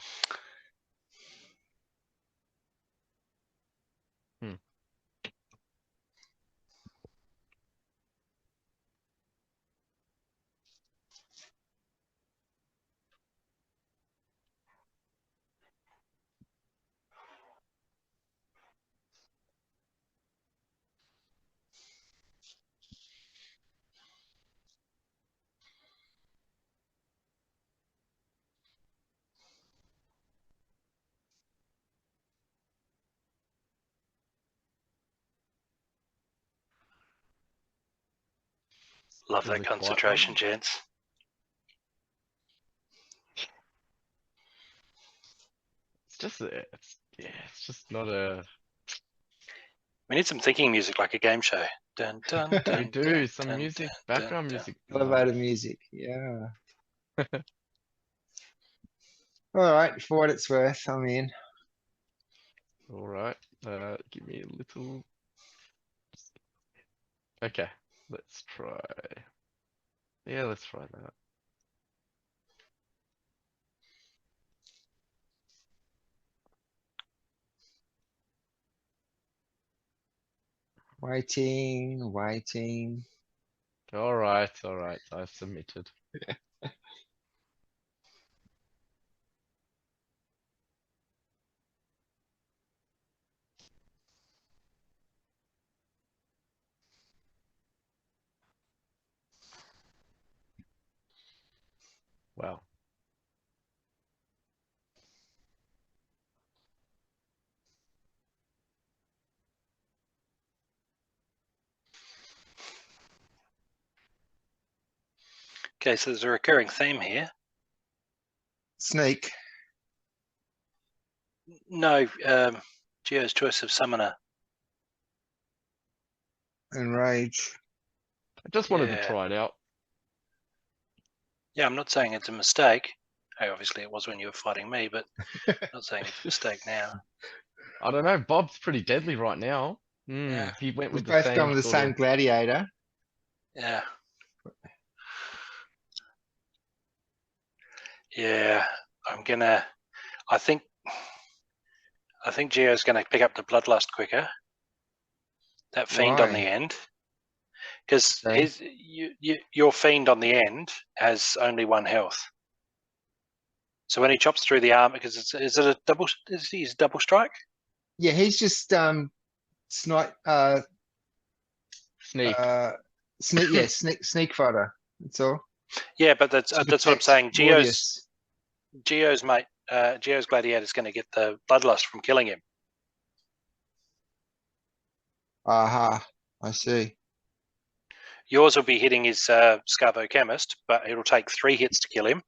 Love There's that a quiet concentration, one. gents. It's just not a. We need some thinking music like a game show. Dun, dun, dun, We do dun, some dun, music, dun, background dun, music. Elevator music, yeah. All right, for what it's worth, I'm in. Alright, give me a little. Okay, let's try. Yeah, let's try that. Waiting. Alright, I've submitted. Wow. Okay, so there's a recurring theme here. Sneak, No, Geo's choice of summoner. enrage. I just wanted to Yeah. try it out. Yeah, I'm not saying it's a mistake. Hey, obviously it was when you were fighting me, but I'm not saying it's a mistake now. I don't know, Bob's pretty deadly right now. Yeah. He went We've with the both same gone with the sort same of. gladiator. Yeah. Yeah, I think Geo's gonna pick up the bloodlust quicker. That fiend on the Why? end. Because Okay. your fiend on the end has only 1 health. So when he chops through the arm, because is it a double? Is he double strike? Yeah, he's just snipe Sneak. sneak fighter. That's all. Yeah, but that's To what I'm protect saying. Mortius. Geo's mate, Geo's gladiator is going to get the bloodlust from killing him. Aha, I see. Yours will be hitting his Scarvo Chemist, but it'll take 3 hits to kill him,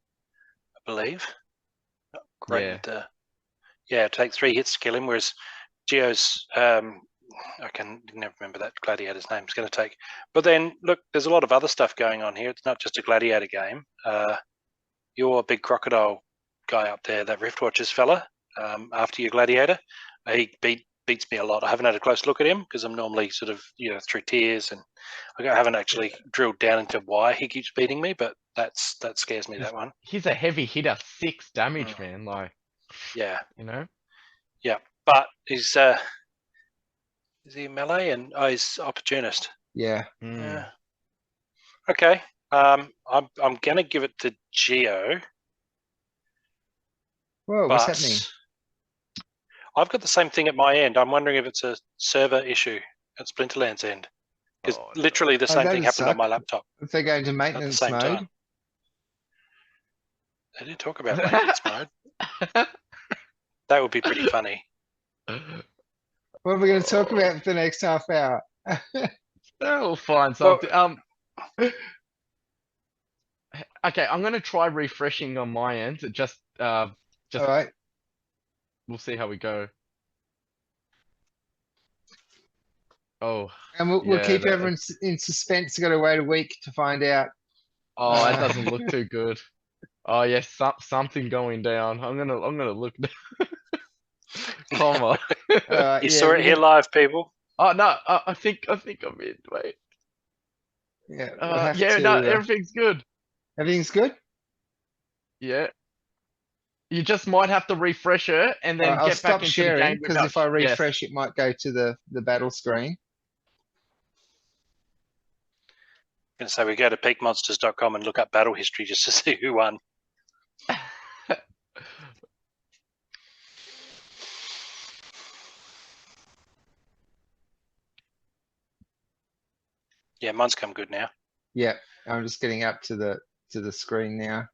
I believe. Great Yeah. with the it'll take 3 hits to kill him, whereas Geo's I can never remember that gladiator's name. It's going to take, but then look, there's a lot of other stuff going on here. It's not just a gladiator game. You're a big crocodile guy up there, that Riftwatchers fella. After your gladiator, he beats me a lot. I haven't had a close look at him because I'm normally sort of through tiers, and I haven't actually drilled down into why he keeps beating me. But that scares me, that one. He's a heavy hitter, 6 damage, man. Like, Yeah, Yeah, but he's is he melee? And he's opportunist. Yeah. Yeah. Okay. I'm gonna give it to Geo. Whoa, what's happening? I've got the same thing at my end. I'm wondering if it's a server issue at Splinterlands end. Because literally the same thing happened on my laptop If they go into at the maintenance same mode, time. They didn't talk about maintenance mode. That would be pretty funny. What are we gonna talk about for the next half hour? We'll find Well, something. Okay, I'm gonna try refreshing on my end. Just Alright, we'll see how we go. Oh, and we'll yeah. keep everyone in suspense. Gotta wait a week to find out. Oh, that doesn't look too good. Oh, yes, something going down. I'm gonna look. Comma. you Yeah, saw it here live, people. Oh no, I think I'm in. Wait. yeah, we'll have Yeah, to. no, everything's good. Everything's good. Yeah. You just might have to refresh it and then I'll get back stop into the sharing game because without. if I Yes. refresh, it might go to the battle screen. I'm gonna say we go to peakmonsters.com and look up battle history just to see who won. Yeah, mine's come good now. Yeah, I'm just getting up to the screen now.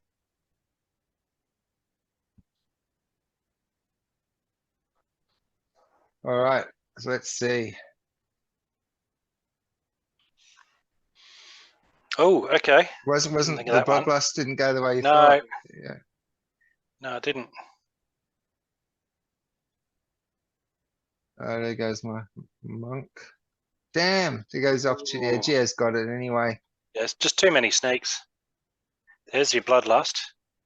All right, so let's see. Oh, okay. Wasn't think of the that one. bloodlust didn't go the way you No. thought? Yeah. No, I didn't. There goes my monk. Damn, there goes opportunity. Yeah, Ooh. Gio's got it anyway. Yeah, it's just too many snakes. There's your bloodlust,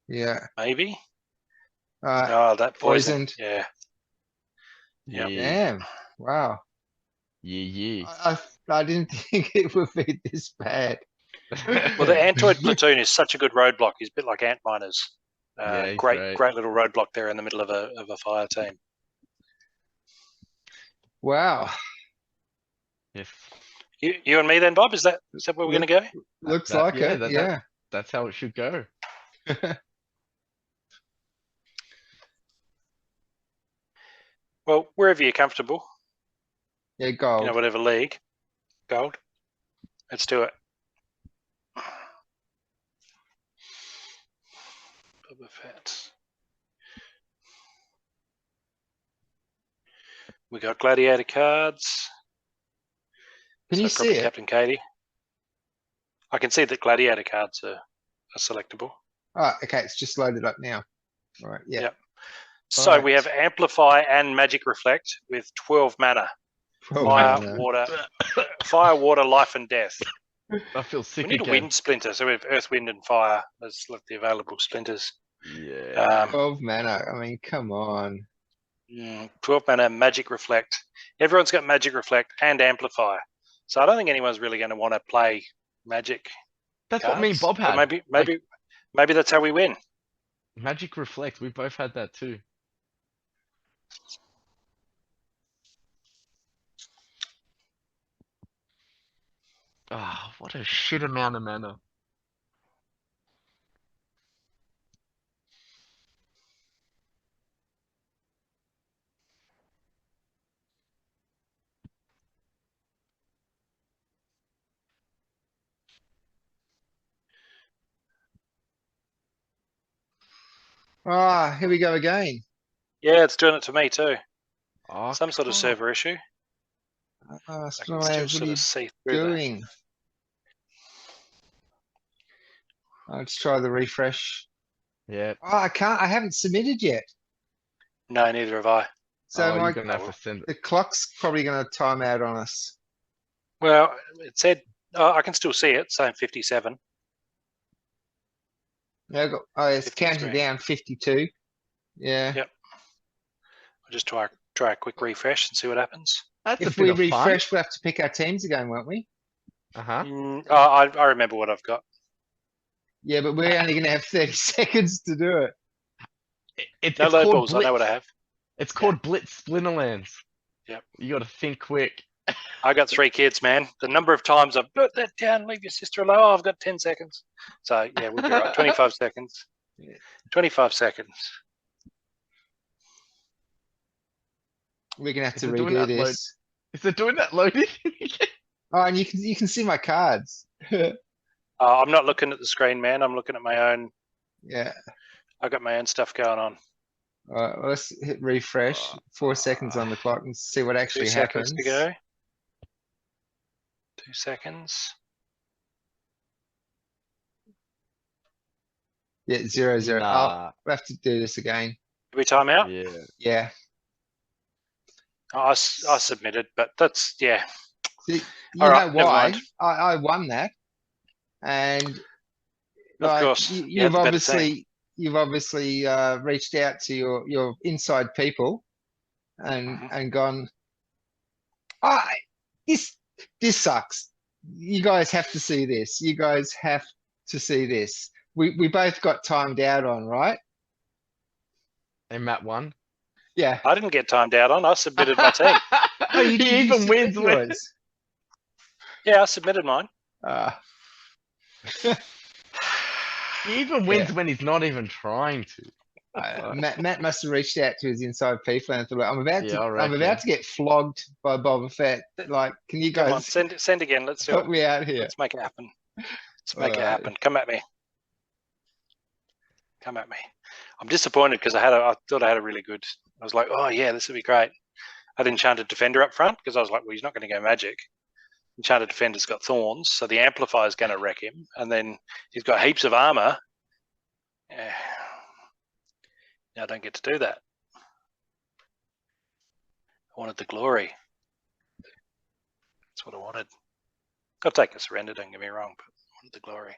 Yeah. maybe. Uh, Oh, that poison. poisoned. Yeah. Yeah. Yep. Damn. Wow. Yeah. I didn't think it would be this bad. Well, the Antoid platoon is such a good roadblock. He's a bit like ant miners. Yeah, he's great little roadblock there in the middle of a fire team. Wow. Yes. You and me then, Bob? Is that where we're going to go? Looks like yeah, it. Yeah. That's how it should go. Well, wherever you're comfortable, Yeah, gold. whatever league, gold. Let's do it. Boba Fett. We got gladiator cards. Can you see probably it? Captain Katie. I can see that gladiator cards are selectable. Oh, okay. It's just loaded up now. All right. Yeah. Yep. So Right. we have Amplify and Magic Reflect with 12 mana. Fire, water, life, and death. I feel sick We need again. a wind splinter, so we have Earth, Wind, and Fire as like the available splinters. Yeah. 12 mana. I mean, come on. 12 mana, Magic Reflect. Everyone's got Magic Reflect and Amplify. So I don't think anyone's really going to want to play Magic. That's cards. what me and Bob had. But maybe that's how we win. Magic Reflect, we both had that too. Ah, what a shit amount of mana. Ah, here we go again. Yeah, it's doing it to me too. Oh, Some sort of come on. server issue. Ah, I can still Splinterlands, what sort are you of see through that. doing? Let's try the refresh. Yeah. Oh, I haven't submitted yet. No, neither have I. So Oh, my, you're gonna have to send it. the clock's probably gonna time out on us. Well, it said I can still see it, saying 57. Yeah, it's 53. counting down 52. Yeah. Yep. I'll just try a quick refresh and see what happens. That's If a bit we of fun. refresh, we'll have to pick our teams again, won't we? Uh-huh. I remember what I've got. Yeah, but we're only gonna have 30 seconds to do it. It's No low called balls. I Blitz. know what I have. It's called Blitz Splinterlands. Yep. You gotta think quick. I got 3 kids, man. The number of times I've put that down, leave your sister alone. Oh, I've got 10 seconds. So yeah, we'll be right. 25 seconds. 25 seconds. We're gonna have Is to it doing redo that load? this. Is it doing that loading? Oh, and you can see my cards. I'm not looking at the screen, man. I'm looking at my own. Yeah. I've got my own stuff going on. Well, let's hit refresh. 4 seconds on the clock and see what 2 actually seconds happens. to go. 2 seconds. Yeah, 0-0. Nah. We'll have to do this again. Did we time out? Yeah. Yeah. I submitted, but that's, yeah. See, you All know right, never why? mind. I won that, and Of like course, you had you've the better team. obviously reached out to your inside people and Mhm. gone, ah, this sucks. You guys have to see this. You guys have to see this. We both got timed out on, right? And Matt won. Yeah. I didn't get timed out on. I submitted my team. Oh, you He even submit wins when yours. Yeah, I submitted mine. he even wins when he's not even trying to. Matt must have reached out to his inside people and thought, I'm about Yeah, I to reckon. get flogged by Boba Fett. Like, can you Come on, guys send again. Let's do help it. me out here? Let's make it happen. Let's All make it right. happen. Come at me. Come at me. I'm disappointed because I thought I had a really good. I was like, oh yeah, this would be great. I had Enchanted Defender up front because I was like, well, he's not going to go magic. Enchanted Defender's got thorns, so the Amplifier's going to wreck him, and then he's got heaps of armor. Yeah. Now I don't get to do that. I wanted the glory. That's what I wanted. I'll take a surrender, don't get me wrong, but I wanted the glory.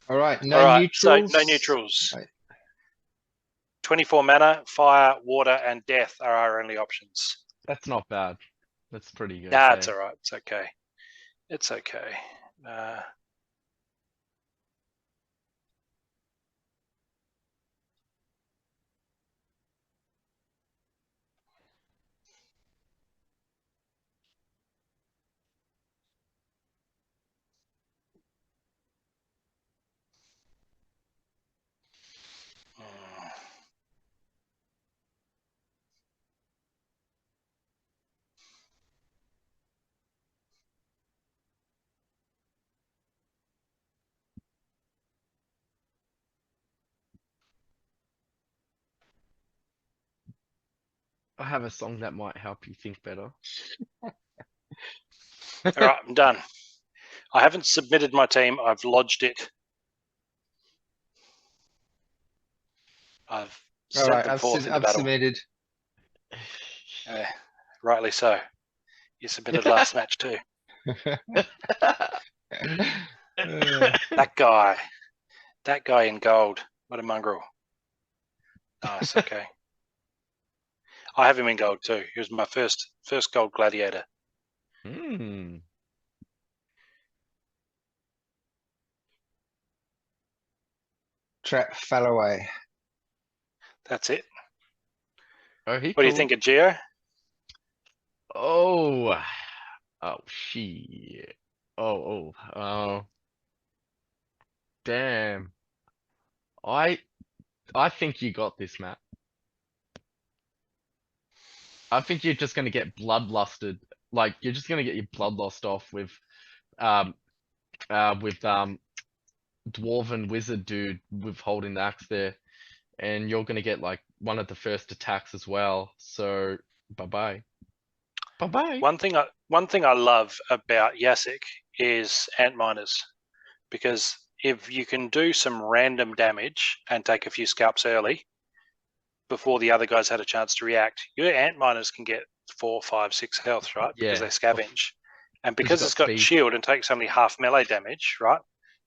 All right. All No right, neutrals. so no neutrals. Right. 24 mana, fire, water, and death are our only options. That's not bad. That's pretty good. Nah, it's all right. It's okay. It's okay. I have a song that might help you think better. All right, I'm done. I haven't submitted my team. I've lodged it. I've All sent right. them forth into I've battle. submitted. Rightly so. You submitted last match too. That guy in gold. What a mongrel. Nice. Okay. I have him in gold too. He was my first gold gladiator. Hmm. Trap fell away. That's it. Oh, What do you think of Geo? Oh. Oh, shit. Oh. Damn. I think you got this, Matt. I think you're just gonna get bloodlusted. Like, you're just gonna get your blood lost off with um dwarven wizard dude with holding the axe there. And you're gonna get like one of the first attacks as well. So bye-bye. Bye-bye. One thing I love about Yasik is ant miners, because if you can do some random damage and take a few scalps early before the other guys had a chance to react, your ant miners can get 4, 5, 6 health, right? Because Yeah. they scavenge. And He's because got it's got speed. shield and takes only half melee damage, right?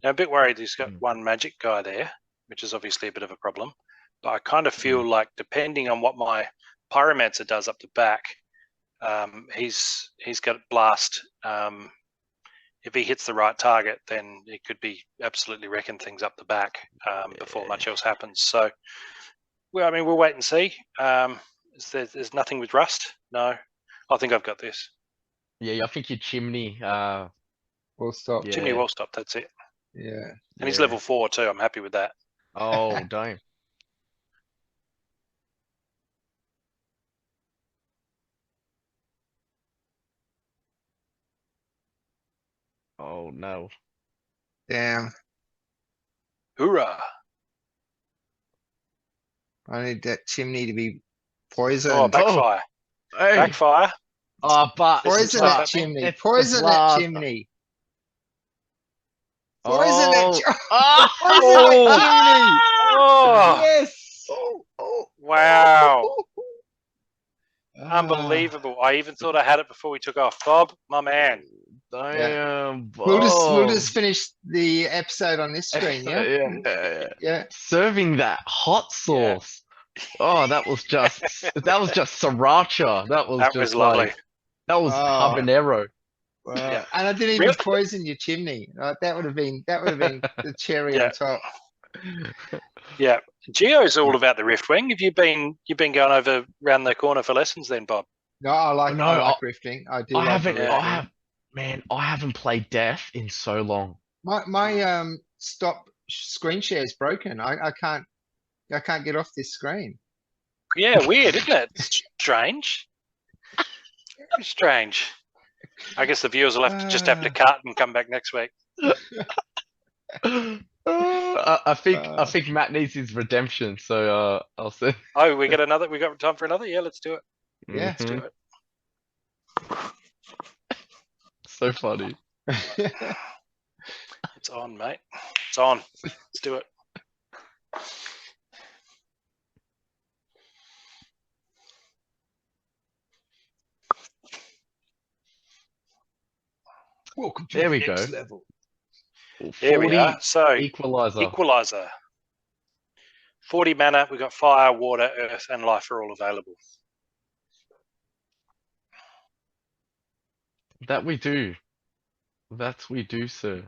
Now I'm a bit worried he's got Mm. one magic guy there, which is obviously a bit of a problem. But I kind of feel Mm. like depending on what my pyromancer does up the back, he's got blast. If he hits the right target, then he could be absolutely wrecking things up the back before much else happens. So, well, I mean, we'll wait and see. There's nothing with Rust. No, I think I've got this. Yeah, I think your chimney. We'll stop. Yeah. Chimney wall stop. That's it. Yeah. And he's Yeah. level 4 too. I'm happy with that. Oh, damn. Oh no. Damn. Hoorah! I need that chimney to be Oh, poisoned. backfire! Hey. Backfire! But Poison tough. that It's chimney. the Poison that blast. chimney. Poison that Oh. chimney. Oh. Poison that chimney. Oh, Yes. wow! Ah, Unbelievable! I even thought I had it before we took off. Bob, my man. Damn. we'll Bob. just finish the episode on this screen, yeah? Yeah. Yeah. Serving that hot sauce. Oh, that was just sriracha. That was That just was lovely. like that was Oh. habanero. Yeah. And I didn't even Really? poison your chimney. That would have been the cherry Yeah. on top. Yeah, Geo's all about the Riftwing. Have you been going over round the corner for lessons then, Bob? No, I like No, rifting. I do I like haven't. the Yeah. rifting. I haven't played Death in so long. My stop screen share is broken. I can't get off this screen. Yeah, weird, isn't it? Strange. Very strange. I guess the viewers will just have to cut and come back next week. I think Matt needs his redemption, so I'll say. Oh, we got time for another? Yeah, let's do it. Yeah. Let's do it. So funny. It's on, mate. It's on. Let's do it. Welcome to There the we next go. level. There we 40 are. So Equalizer. Equalizer. 40 mana. We've got fire, water, earth, and life are all available. That we do. That we do, sir.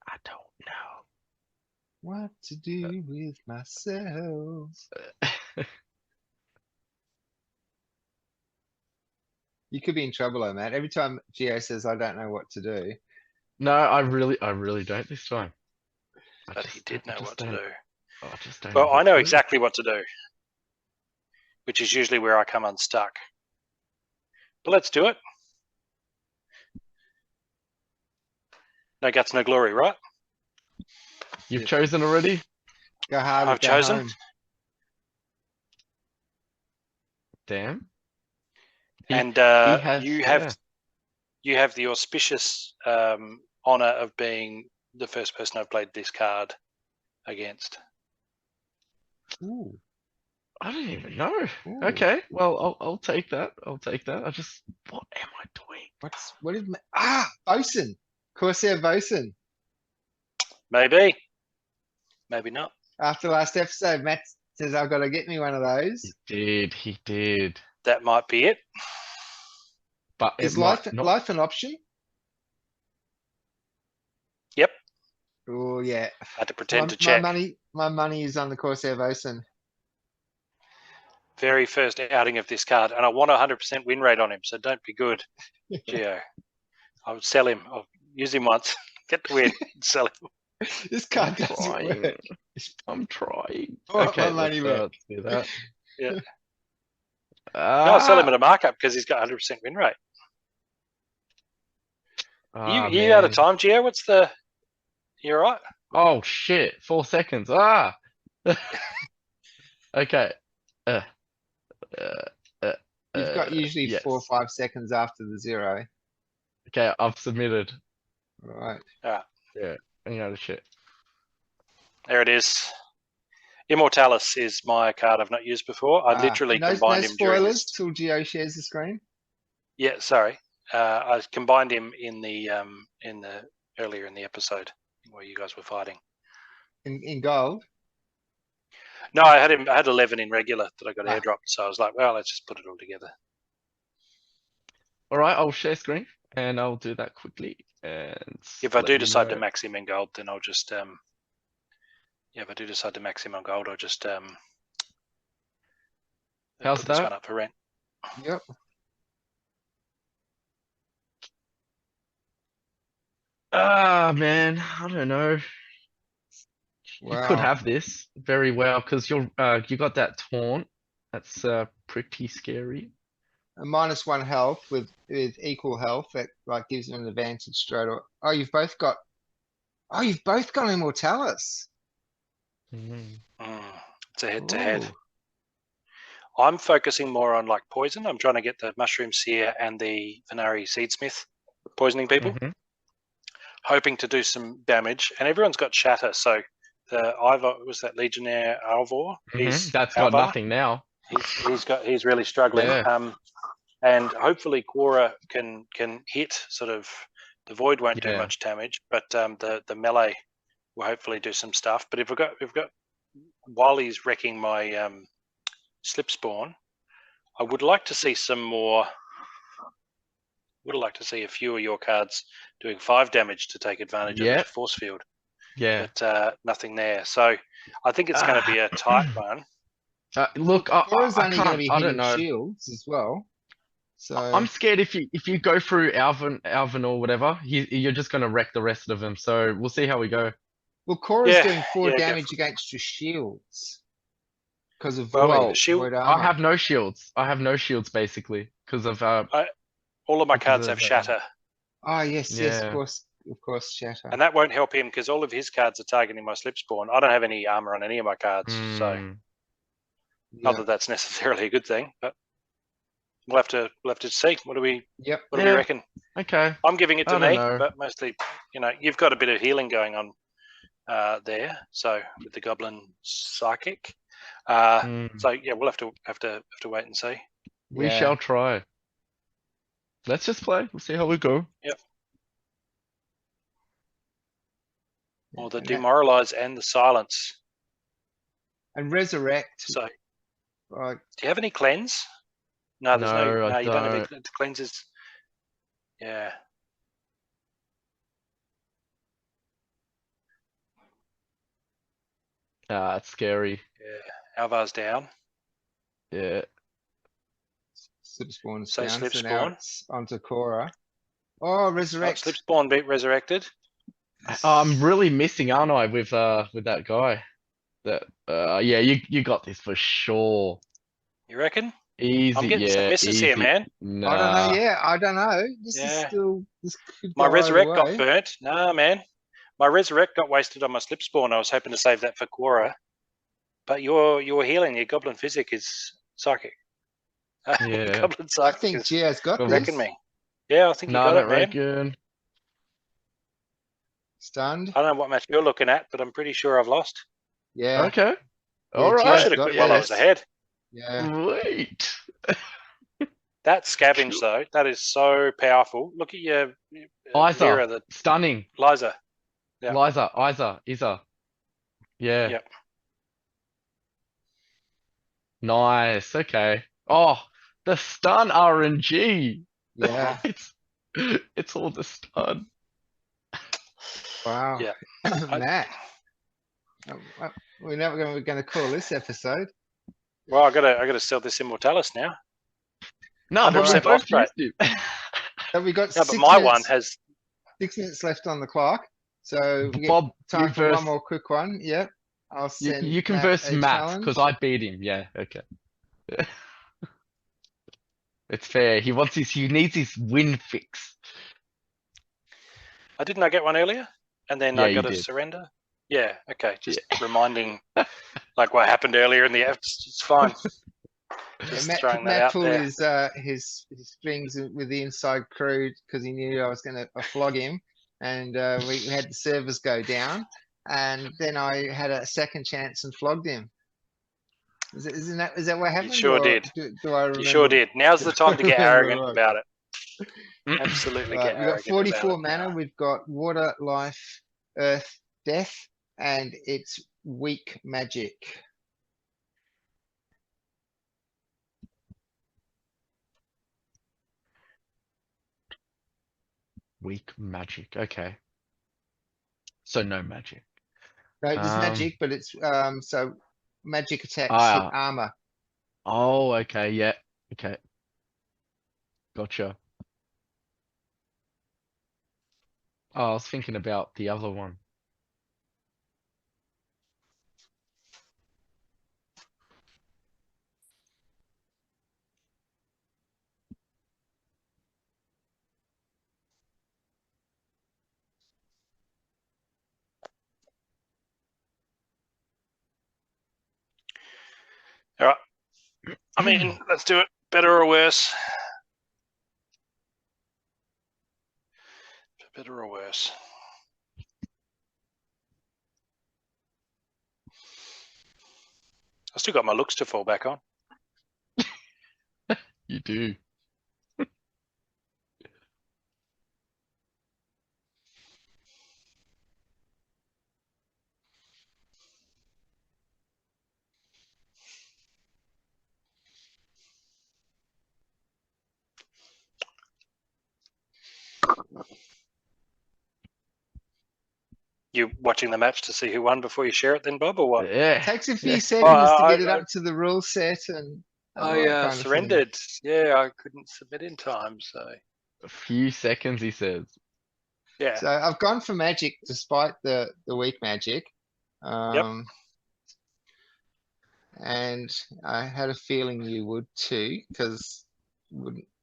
I don't know. What to do with myself? You could be in trouble, though, Matt. Every time Geo says, "I don't know what to do," No, I really don't this time. But he did know what to do. I just don't. Well, have a I know clue. exactly what to do, which is usually where I come unstuck. But let's do it. No guts, no glory, right? You've chosen already? go hard. or I've go chosen. home. Damn. And has- you have the auspicious honor of being the first person I've played this card against. Ooh. I don't even know. Ooh. Okay, well, I'll take that. What am I doing? What is Bosun? Corsair Bosun. Maybe. Maybe not. After last episode, Matt says, "I've got to get me one of those." He did. That might be it. But Is it might not. life an option? Yep. Oh yeah. I had to pretend to check. My money is on the Corsair Bosun. Very first outing of this card, and I want a 100% win rate on him, so don't be good, Geo. I would sell him. I'll use him once, get the win, and sell him. This card doesn't work. I'm trying. I want Okay, my money let's do that. Yeah. No, I'll sell him at a markup because he's got 100% win rate. You out of time, Gio? What's the? You all right? Oh shit! 4 seconds. Okay. You've got usually yes. 4 or 5 seconds after the 0. Okay, I've submitted. Right. Any other shit? There it is. Immortalis is my card I've not used before. I literally combined him during spoilers this. till Geo shares the screen. Yeah, sorry. I combined him in the earlier in the episode where you guys were fighting. In gold. No, I had 11 in regular that I got airdropped, so I was like, well, let's just put it all together. All right, I'll share screen and I'll do that quickly. And If I let do you decide to know. max him in gold, then I'll just if I do decide to max him on gold, I'll just How's put this that? one up for rent. Yep. Ah, man, I don't know. You could Wow. have this very well because you got that taunt. That's pretty scary. A -1 health with equal health that like gives them an advantage straight away. Oh, you've both got Immortalis. Mm. It's a head-to-head. Oh, I'm focusing more on like poison. I'm trying to get the Mushroom Seer and the Venari Seedsmith poisoning people, Mhm. hoping to do some damage. And everyone's got Shatter, so the Ivor was that Legionnaire Alvor. He's That's got Alvar. nothing now. He's really struggling. Yeah. And hopefully Quora can hit sort of the Void won't do Yeah. much damage, but the melee will hopefully do some stuff. But if we've got while he's wrecking my slip spawn, I would like to see some more. Would like to see a few of your cards doing 5 damage to take advantage of Yep. the force field, Yeah. but nothing there. So I think it's going to be a tight one. Look, Cora's I only going to can't. be I don't hitting know. shields as well. So I'm scared if you go through Alvin or whatever, you're just gonna wreck the rest of them. So we'll see how we go. well, Cora's Yeah, doing 4 yeah, go damage for it. against your shields because of Well, void, shield- void I armor. have no shields. I have no shields basically because of all of my because cards of, have Shatter, Oh yes, yes, yeah. of course, Shatter. and that won't help him because all of his cards are targeting my slip spawn. I don't have any armor on any of my cards, so Mm, not Yeah. that that's necessarily a good thing, but we'll have to see. What do we Yep. What do we Yeah. reckon? Okay. I'm giving it to I don't me, know. but mostly, you've got a bit of healing going on there. So with the Goblin Psychic, Mm, so yeah, we'll have to wait and see. we Yeah. shall try. Let's just play. We'll see how we go. Or the And Demoralize and the Silence. and resurrect. So, do Like you have any cleanse? No, there's No, I no. You don't have any don't. cleanses. Yeah. It's scary. Yeah. Alvar's down. Yeah. slip spawn is So down. slip So now spawn. it's onto Cora. Oh, resurrect. Slip spawn beat resurrected. I'm really missing, aren't I, with that guy? That yeah, you got this for sure. You reckon? Easy, I'm getting some yeah, misses here, easy. man. I don't know. Nah. Yeah, I don't know. This is Yeah. still this could My go either resurrect got way. burnt. Nah, man. My resurrect got wasted on my slip spawn. I was hoping to save that for Quora. But your healing, your goblin physic is psychic. Yeah. Goblin I psychic think is Gia's got Goblin- this. wrecking me. Yeah, I think you No, I got it, don't man. reckon. Stunned. I don't know what match you're looking at, but I'm pretty sure I've lost. Yeah. Okay. Yeah, All Gia's I right. should have got quit while I was this. ahead. Yeah. Wait. That scavenge, though, that is so powerful. Look at your Vera, Isa, stunning. Liza. Yeah. Liza, Isa. Yeah. Yep. Nice. Okay. Oh, the stun RNG. Yeah. It's all the stun. Wow. Yeah. Matt. We're never going to call this episode. Well, I gotta sell this Immortalis now. No, but we 100% both loss rate. used it. So we got No, but 6 my minutes, one has 6 minutes left on the clock. So we get Bob, time you for one verse, more quick one. Yep. I'll send you can Matt verse a Matt because challenge. I beat him. Yeah. Okay. It's fair. He needs his win fix. Didn't I get one earlier? And then Yeah, I you got a did. surrender? Yeah, okay. Just reminding like what happened earlier in the it's fine. Just throwing that Matt out pulled there. his strings with the inside crew because he knew I was going to flog him, and we had the servers go down, and then I had a second chance and flogged him. Is that what happened? sure or did. Do I remember? You sure did. Now's the time to get Remember arrogant right. about it. Absolutely Right, get we've got arrogant 44 about mana. it. We've got water, life, earth, death, and it's weak magic. Weak magic. Okay. So no magic. No, there's Um, magic, but it's so magic attacks hit Ah. armor. Oh, okay. Yeah. Okay. Gotcha. Oh, I was thinking about the other one. All right. I mean, let's do it. Better or worse? Better or worse? I still got my looks to fall back on. You do. You watching the match to see who won before you share it, then, Bob, or what? Yeah. Takes a few Yeah. seconds to I- get it up to the rule set and all I that kind of thing. surrendered. Yeah, I couldn't submit in time, so A few seconds, he says. yeah. So I've gone for magic despite the weak magic. And I had a feeling you would too, because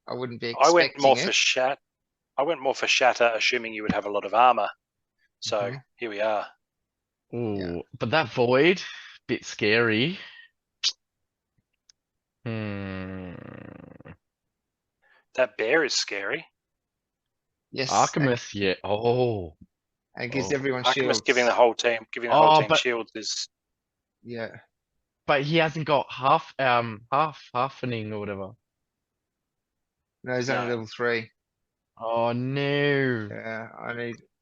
I wouldn't be I went more expecting for it. I went more for shatter, assuming you would have a lot of armor. So Mhm. here we are. Ooh, but that void, bit scary. Hmm. That bear is scary. Yes, Artemis, yeah. Oh. and gives Oh. everyone Artemis shields. giving the whole team But shields is Yeah, he hasn't got halfening or whatever. no, he's only No. level 3. Oh no. Yeah,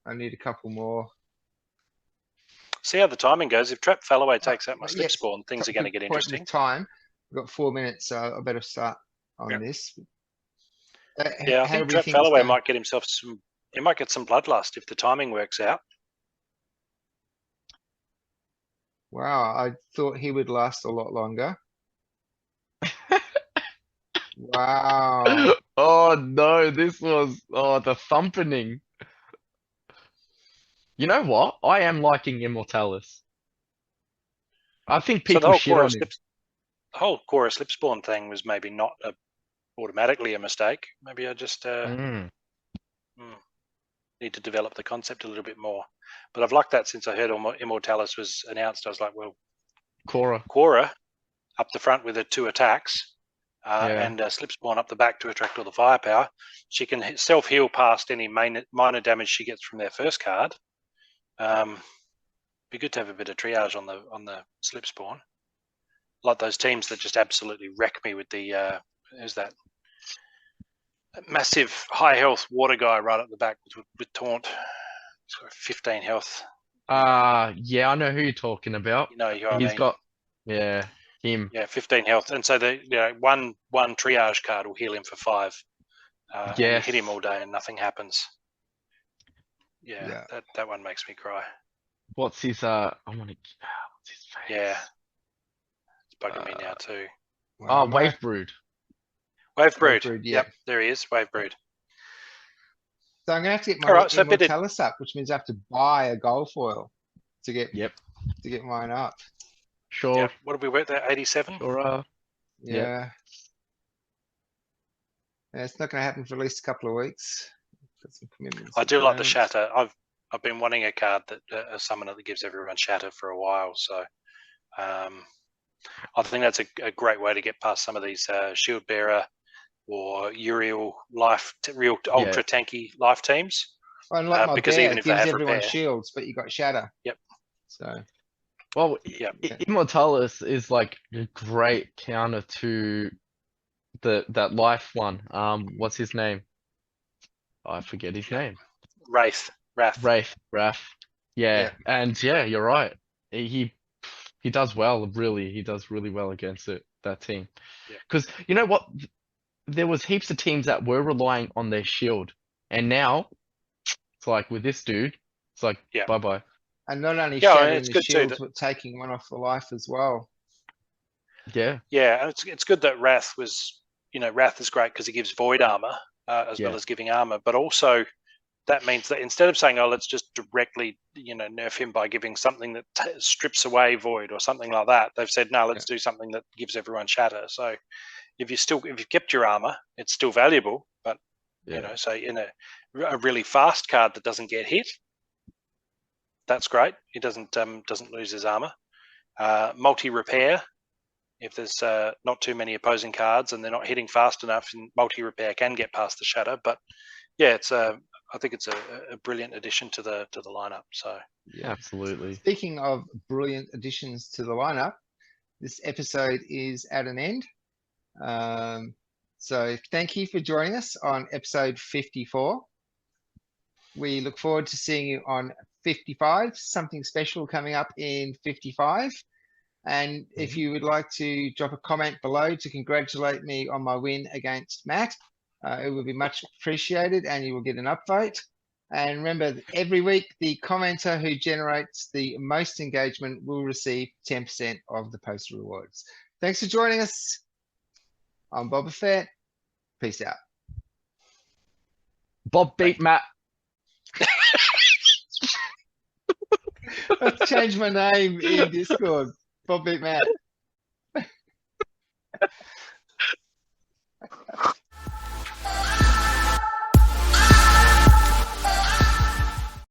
I need a couple more. see how the timing goes. If Trap Fallaway takes out my But slip yes, spawn, things are going to good get point with interesting. time. We've got 4 minutes, so I better start on Yep. this. Yeah, I How do think we Trap think it's Fallaway going? might get himself some. He might get some bloodlust if the timing works out. Wow, I thought he would last a lot longer. Wow. Oh no, this was the thumpening. You know what? I am liking Immortalis. I think So the people whole shit on him. Cora slip spawn thing was maybe not automatically a mistake. Maybe I just need to develop the concept a little bit more. But I've liked that since I heard Immortalis was announced. I was like, well, Cora up the front with her 2 attacks and slip spawn up the back to attract all the firepower. She can self-heal past any minor damage she gets from their first card. Be good to have a bit of triage on the slip spawn. Like those teams that just absolutely wreck me with the who's that massive high health water guy right at the back with taunt. He's got 15 health. Yeah, I know who you're talking about. You know who I He's mean. got him. Yeah, 15 health, and so one triage card will heal him for 5. And you hit him all day and nothing happens. Yeah. That one makes me cry. What's his I want to what's his face? Yeah, it's bugging me now too. Oh, Wave Brood. Wave Brood. yeah. Yep, there he is. Wave Brood. So I'm gonna have to get my Alright, so Immortalis up, which means I have to buy a gold foil to get to get mine up. Sure. Yep. What did we work there? 87? Sure. Yeah. Yeah, it's not gonna happen for at least a couple of weeks. Got some commitments I at do the like the moment. shatter. I've been wanting a card that a summoner that gives everyone shatter for a while. So I think that's a great way to get past some of these shield bearer or Uriel real ultra tanky life teams. Oh, and like my because bear, even it if they gives have everyone repair, shields, but you got shatter. Yep. So Well, Yep. Immortalis is like a great counter to that life one. What's his name? I forget his name. Wrath. Wrath. Yeah. And you're right. He does well, really. He does really well against that team. Yeah. Because you know what? There was heaps of teams that were relying on their shield, and now it's like with this dude, it's like bye bye. And not only Yeah, shattering it's the good too shields, that- but taking one off the life as well. Yeah. Yeah, and it's good that Wrath was, Wrath is great because he gives void armor as well as giving armor, but also that means that instead of saying, oh, let's just directly, nerf him by giving something that strips away void or something like that, they've said, no, let's do something that gives everyone shatter. So if you've kept your armor, it's still valuable, but so in a really fast card that doesn't get hit, that's great. He doesn't lose his armor. Multi-repair, if there's not too many opposing cards and they're not hitting fast enough, and multi-repair can get past the shatter. But yeah, I think it's a brilliant addition to the lineup. So Yeah, absolutely. Speaking of brilliant additions to the lineup, this episode is at an end. So thank you for joining us on episode 54. We look forward to seeing you on 55, something special coming up in 55. And if you would like to drop a comment below to congratulate me on my win against Matt, it would be much appreciated and you will get an upvote. And remember, every week, the commenter who generates the most engagement will receive 10% of the poster rewards. Thanks for joining us. I'm Boba Fett. Peace out. Bob beat Matt. Let's change my name in Discord. Bob beat Matt.